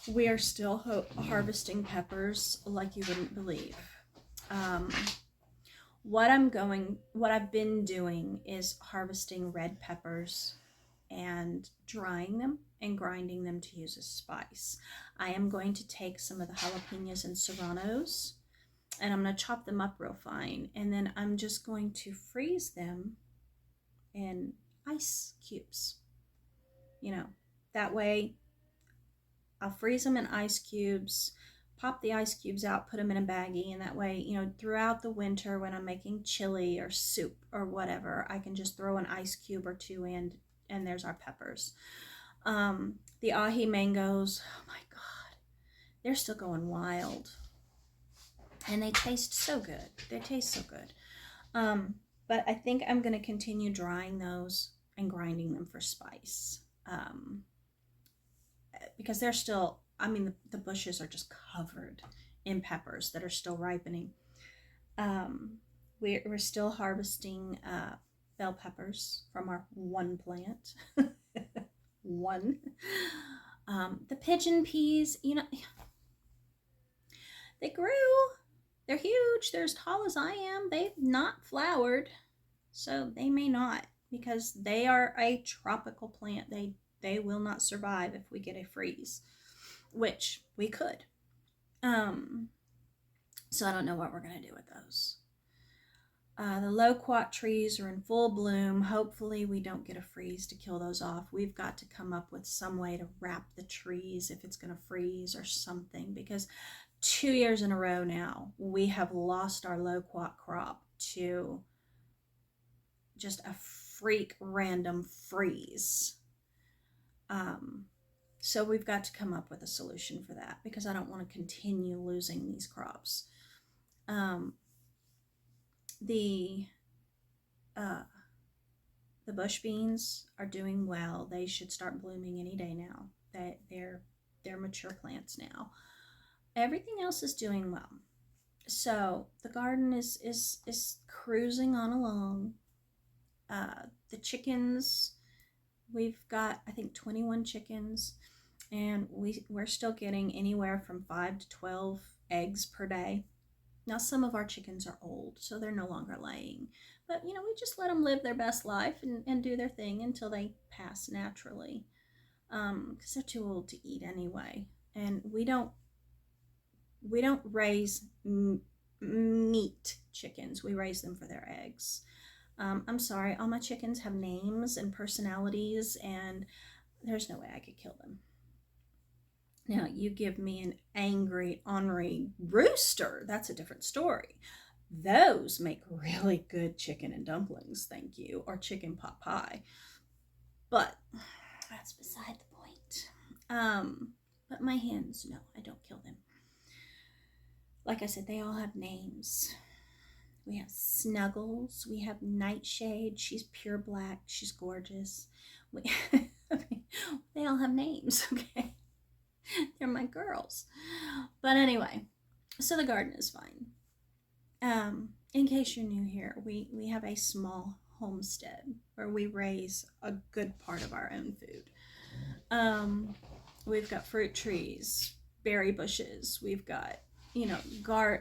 We are still harvesting peppers like you wouldn't believe. What I've been doing is harvesting red peppers and drying them and grinding them to use as spice. I am going to take some of the jalapenos and serranos and I'm going to chop them up real fine, and then I'm just going to freeze them in ice cubes. You know, that way I'll freeze them in ice cubes, pop the ice cubes out, put them in a baggie, and that way, you know, throughout the winter when I'm making chili or soup or whatever, I can just throw an ice cube or two in, and there's our peppers. The ahi mangoes, oh my God, they're still going wild. And they taste so good. They taste so good. But I think I'm going to continue drying those and grinding them for spice. Because they're still, I mean, the bushes are just covered in peppers that are still ripening. We're still harvesting bell peppers from our one plant. One. The pigeon peas, you know, they grew. They're huge. They're as tall as I am. They've not flowered, so they may not, because they are a tropical plant. They will not survive if we get a freeze, which we could. So I don't know what we're going to do with those. The loquat trees are in full bloom. Hopefully we don't get a freeze to kill those off. We've got to come up with some way to wrap the trees if it's going to freeze or something, because 2 years in a row now, we have lost our loquat crop to just a freak random freeze. So we've got to come up with a solution for that, because I don't want to continue losing these crops. The bush beans are doing well. They should start blooming any day now. They're mature plants now. Everything else is doing well. So the garden is cruising on along. The chickens, we've got, I think, 21 chickens, and we're still getting anywhere from 5 to 12 eggs per day. Now, some of our chickens are old, so they're no longer laying. But, you know, we just let them live their best life and do their thing until they pass naturally. Because they're too old to eat anyway. And we don't raise meat chickens. We raise them for their eggs. I'm sorry, all my chickens have names and personalities, and there's no way I could kill them. Now, you give me an angry, ornery rooster, that's a different story. Those make really good chicken and dumplings, thank you, or chicken pot pie. But that's beside the point. But my hens, no, I don't kill them. Like I said, they all have names. We have Snuggles. We have Nightshade. She's pure black. She's gorgeous. They all have names, okay? They're my girls. But anyway, so the garden is fine. In case you're new here, we have a small homestead where we raise a good part of our own food. We've got fruit trees, berry bushes. We've got,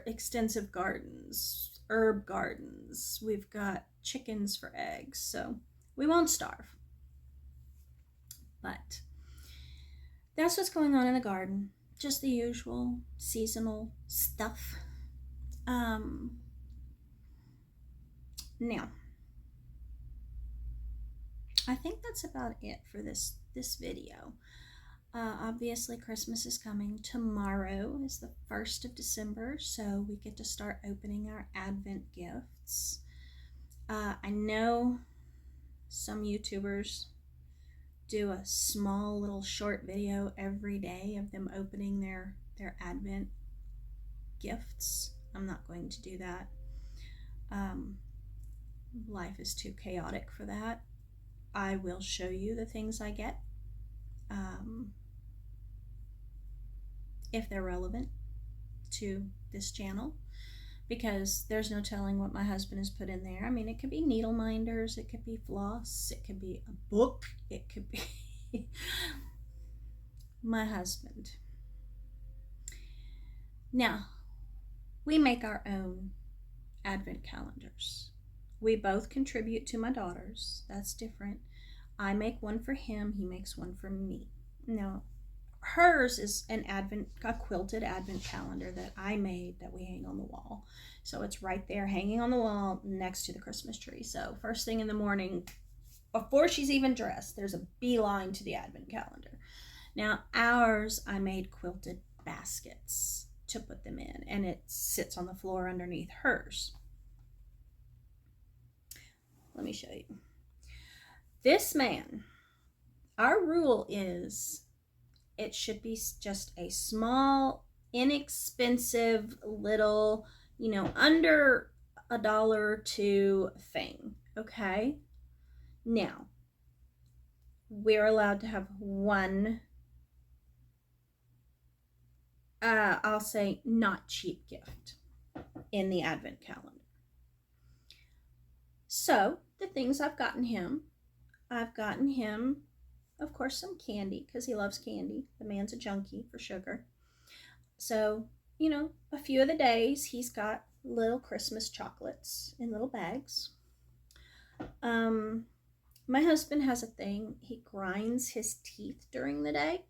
extensive gardens, herb gardens. We've got chickens for eggs, so we won't starve. But that's what's going on in the garden. Just the usual seasonal stuff. Now, I think that's about it for this video. Obviously, Christmas is coming. Tomorrow is the 1st of December, so we get to start opening our Advent gifts. I know some YouTubers do a small little short video every day of them opening their Advent gifts. I'm not going to do that. Life is too chaotic for that. I will show you the things I get, if they're relevant to this channel, because there's no telling what my husband has put in there. I mean, it could be needle minders, it could be floss, it could be a book, it could be my husband. Now, we make our own Advent calendars. We both contribute to my daughters. That's different. I make one for him, he makes one for me. Now, hers is a quilted Advent calendar that I made that we hang on the wall. So it's right there hanging on the wall next to the Christmas tree. So first thing in the morning, before she's even dressed, there's a beeline to the Advent calendar. Now ours, I made quilted baskets to put them in, and it sits on the floor underneath hers. Let me show you. This man, our rule is it should be just a small, inexpensive little, under $1 or $2 thing, okay? Now, we're allowed to have one, I'll say not cheap gift in the Advent calendar. So, the things I've gotten him, of course, some candy, because he loves candy. The man's a junkie for sugar. So, a few of the days he's got little Christmas chocolates in little bags. My husband has a thing. He grinds his teeth during the day.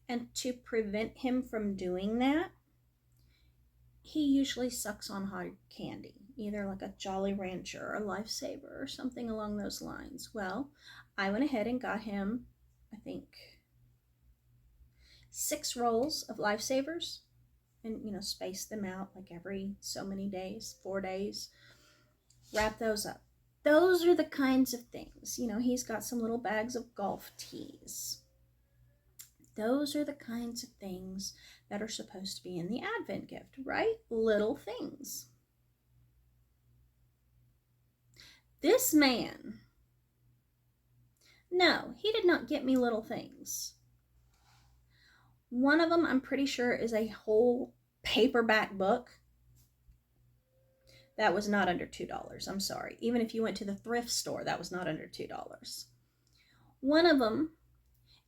And to prevent him from doing that, he usually sucks on hard candy, either like a Jolly Rancher or a Lifesaver or something along those lines. Well, I went ahead and got him, I think, 6 rolls of Lifesavers, and spaced them out like every so many days, 4 days. Wrap those up. Those are the kinds of things. He's got some little bags of golf tees. Those are the kinds of things that are supposed to be in the Advent gift, right? Little things. This man, no, he did not get me little things. One of them, I'm pretty sure, is a whole paperback book. That was not under $2. I'm sorry. Even if you went to the thrift store, that was not under $2. One of them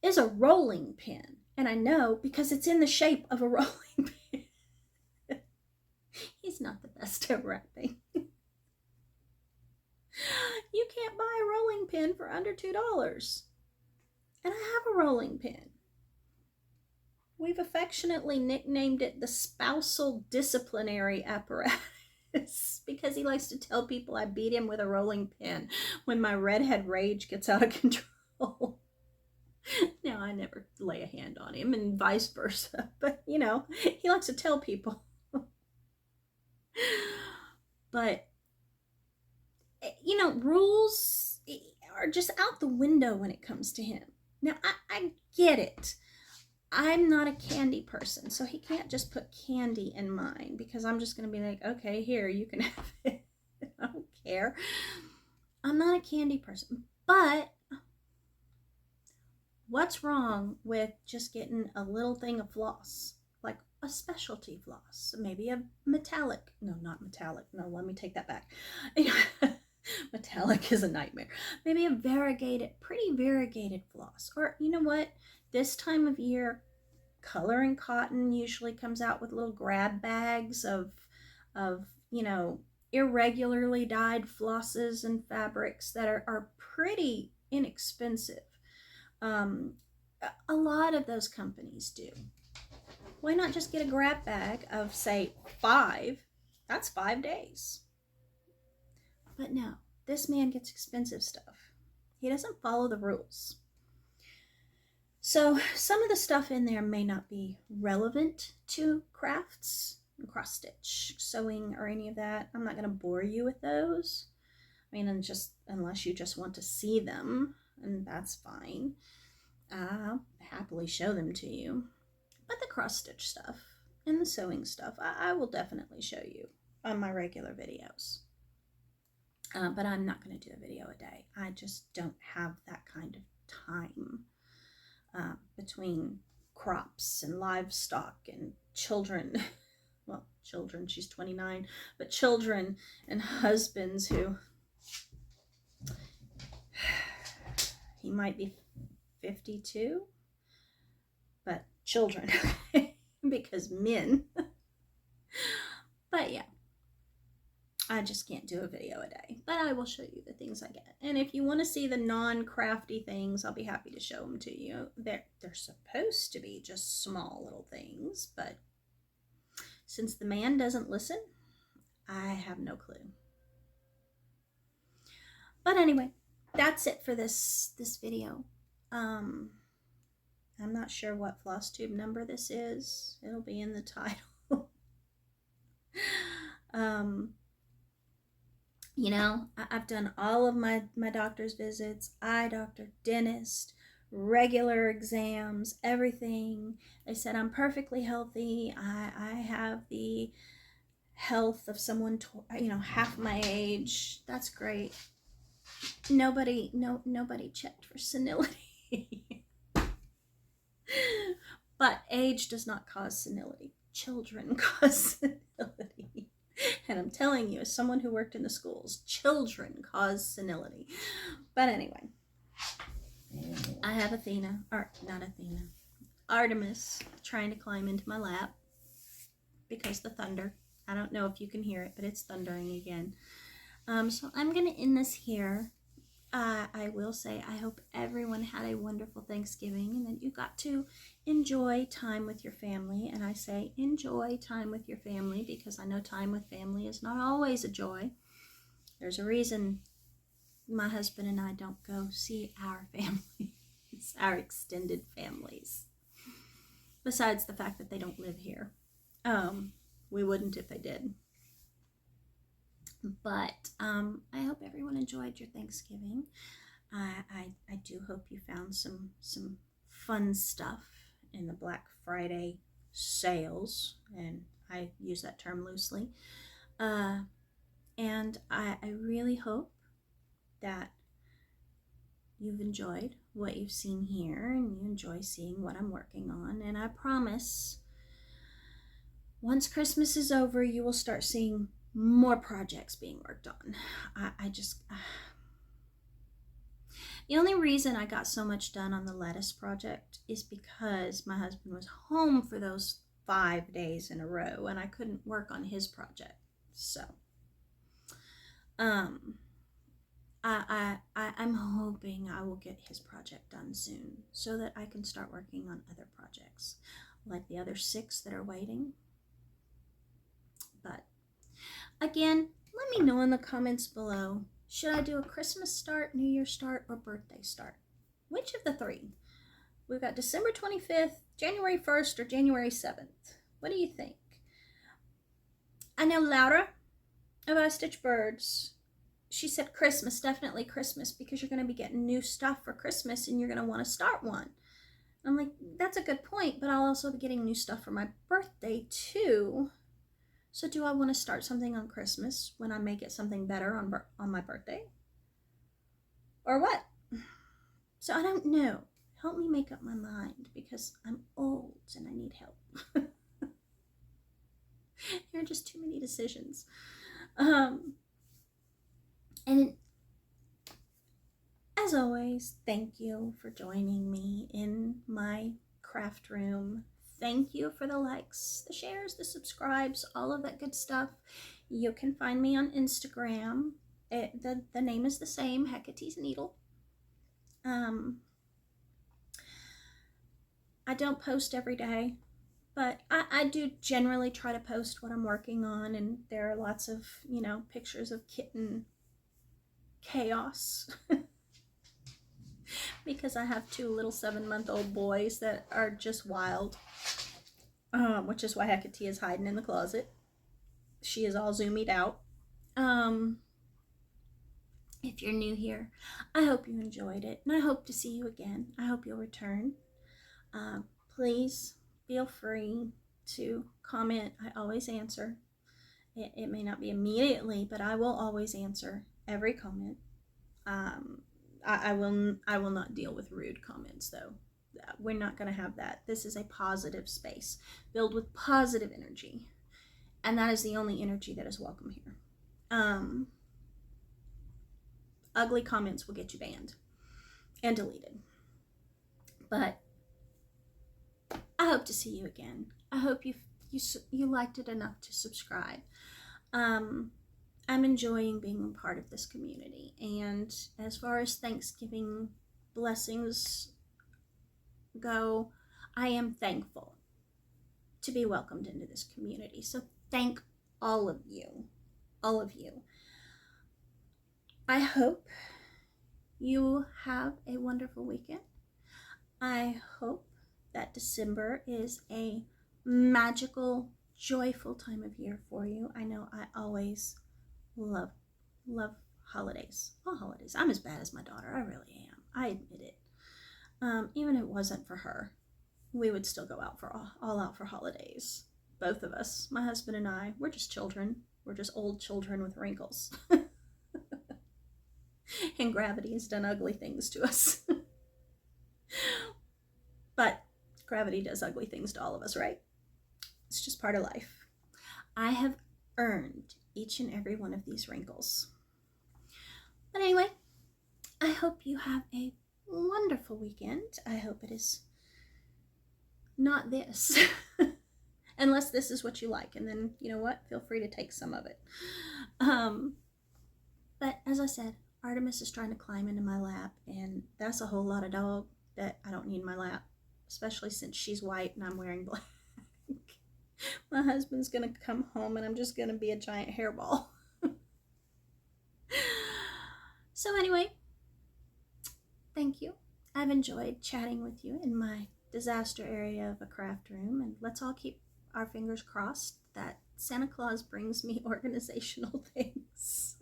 is a rolling pin. And I know because it's in the shape of a rolling pin. He's not the best at wrapping. You can't buy a rolling pin for under $2. And I have a rolling pin. We've affectionately nicknamed it the spousal disciplinary apparatus because he likes to tell people I beat him with a rolling pin when my redhead rage gets out of control. Now, I never lay a hand on him and vice versa, but he likes to tell people. But, rules are just out the window when it comes to him. Now, I get it. I'm not a candy person, so he can't just put candy in mine because I'm just going to be like, okay, here, you can have it. I don't care. I'm not a candy person, but what's wrong with just getting a little thing of floss? Like a specialty floss, maybe a metallic. No, not metallic. No, let me take that back. Metallic is a nightmare. Maybe a variegated, pretty variegated floss. Or you know what? This time of year, Color and Cotton usually comes out with little grab bags of irregularly dyed flosses and fabrics that are pretty inexpensive. Um, a lot of those companies do. Why not just get a grab bag of, say, 5? That's 5 days. But no, this man gets expensive stuff. He doesn't follow the rules. So some of the stuff in there may not be relevant to crafts, cross stitch, sewing, or any of that. I'm not going to bore you with those. I mean, unless you just want to see them, and that's fine. I'll happily show them to you. But the cross stitch stuff and the sewing stuff, I will definitely show you on my regular videos. But I'm not going to do a video a day. I just don't have that kind of time between crops and livestock and children. Well, children, she's 29, but children and husbands who he might be 52, but children because men. But yeah, I just can't do a video a day, but I will show you the things I get. And if you want to see the non-crafty things, I'll be happy to show them to you. They're supposed to be just small little things, but since the man doesn't listen, I have no clue. But anyway, that's it for this video. I'm not sure what Flosstube number this is. It'll be in the title. You know, I've done all of my doctor's visits, eye doctor, dentist, regular exams, everything. They said I'm perfectly healthy. I have the health of someone, half my age. That's great. Nobody checked for senility. But age does not cause senility. Children cause senility. And I'm telling you, as someone who worked in the schools, children cause senility. But anyway, I have Artemis trying to climb into my lap because the thunder. I don't know if you can hear it, but it's thundering again. So I'm going to end this here. I will say I hope everyone had a wonderful Thanksgiving and that you got to enjoy time with your family. And I say enjoy time with your family because I know time with family is not always a joy. There's a reason my husband and I don't go see our families, our extended families. Besides the fact that they don't live here. We wouldn't if they did. But I hope everyone enjoyed your Thanksgiving. I do hope you found some fun stuff in the Black Friday sales, and I use that term loosely. And I really hope that you've enjoyed what you've seen here and you enjoy seeing what I'm working on. And I promise, once Christmas is over, you will start seeing more projects being worked on. The only reason I got so much done on the lettuce project is because my husband was home for those 5 days in a row and I couldn't work on his project. So, I'm hoping I will get his project done soon so that I can start working on other projects, like the other 6 that are waiting. But again, let me know in the comments below, should I do a Christmas start, New Year start, or birthday start? Which of the 3? We've got December 25th, January 1st, or January 7th. What do you think? I know Laura of I Stitch Birds, she said Christmas, definitely Christmas, because you're going to be getting new stuff for Christmas and you're going to want to start one. I'm like, that's a good point, but I'll also be getting new stuff for my birthday too. So do I want to start something on Christmas when I make it something better on my birthday? Or what? So I don't know. Help me make up my mind because I'm old and I need help. There are just too many decisions. And as always, thank you for joining me in my craft room. Thank you for the likes, the shares, the subscribes, all of that good stuff. You can find me on Instagram. The name is the same, Hecate's Needle. I don't post every day, but I do generally try to post what I'm working on, and there are lots of, pictures of kitten chaos because I have 2 little 7-month-old boys that are just wild, which is why Hecate is hiding in the closet. She is all zoomed out. If you're new here, I hope you enjoyed it, and I hope to see you again. I hope you'll return. Please feel free to comment. I always answer. It may not be immediately, but I will always answer every comment. I will not deal with rude comments, though. We're not going to have that. This is a positive space filled with positive energy, and that is the only energy that is welcome here. Ugly comments will get you banned and deleted. But I hope to see you again. I hope you liked it enough to subscribe. I'm enjoying being a part of this community, and as far as Thanksgiving blessings go, I am thankful to be welcomed into this community. So thank all of you. I hope you have a wonderful weekend. I hope that December is a magical, joyful time of year for you. I know I always love holidays. All holidays. I'm as bad as my daughter. I really am. I admit it. Even if it wasn't for her, we would still go out for all out for holidays. Both of us, my husband and I, we're just children. We're just old children with wrinkles. And gravity has done ugly things to us. But gravity does ugly things to all of us, right? It's just part of life. I have earned each and every one of these wrinkles. But anyway, I hope you have a wonderful weekend. I hope it is not this. Unless this is what you like. And then, you know what? Feel free to take some of it. But as I said, Artemis is trying to climb into my lap. And that's a whole lot of dog that I don't need in my lap. Especially since she's white and I'm wearing black. My husband's going to come home and I'm just going to be a giant hairball. So anyway, thank you. I've enjoyed chatting with you in my disaster area of a craft room. And let's all keep our fingers crossed that Santa Claus brings me organizational things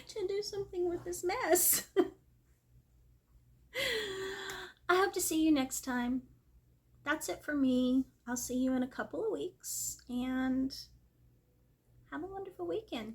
to do something with this mess. I hope to see you next time. That's it for me. I'll see you in a couple of weeks, and have a wonderful weekend.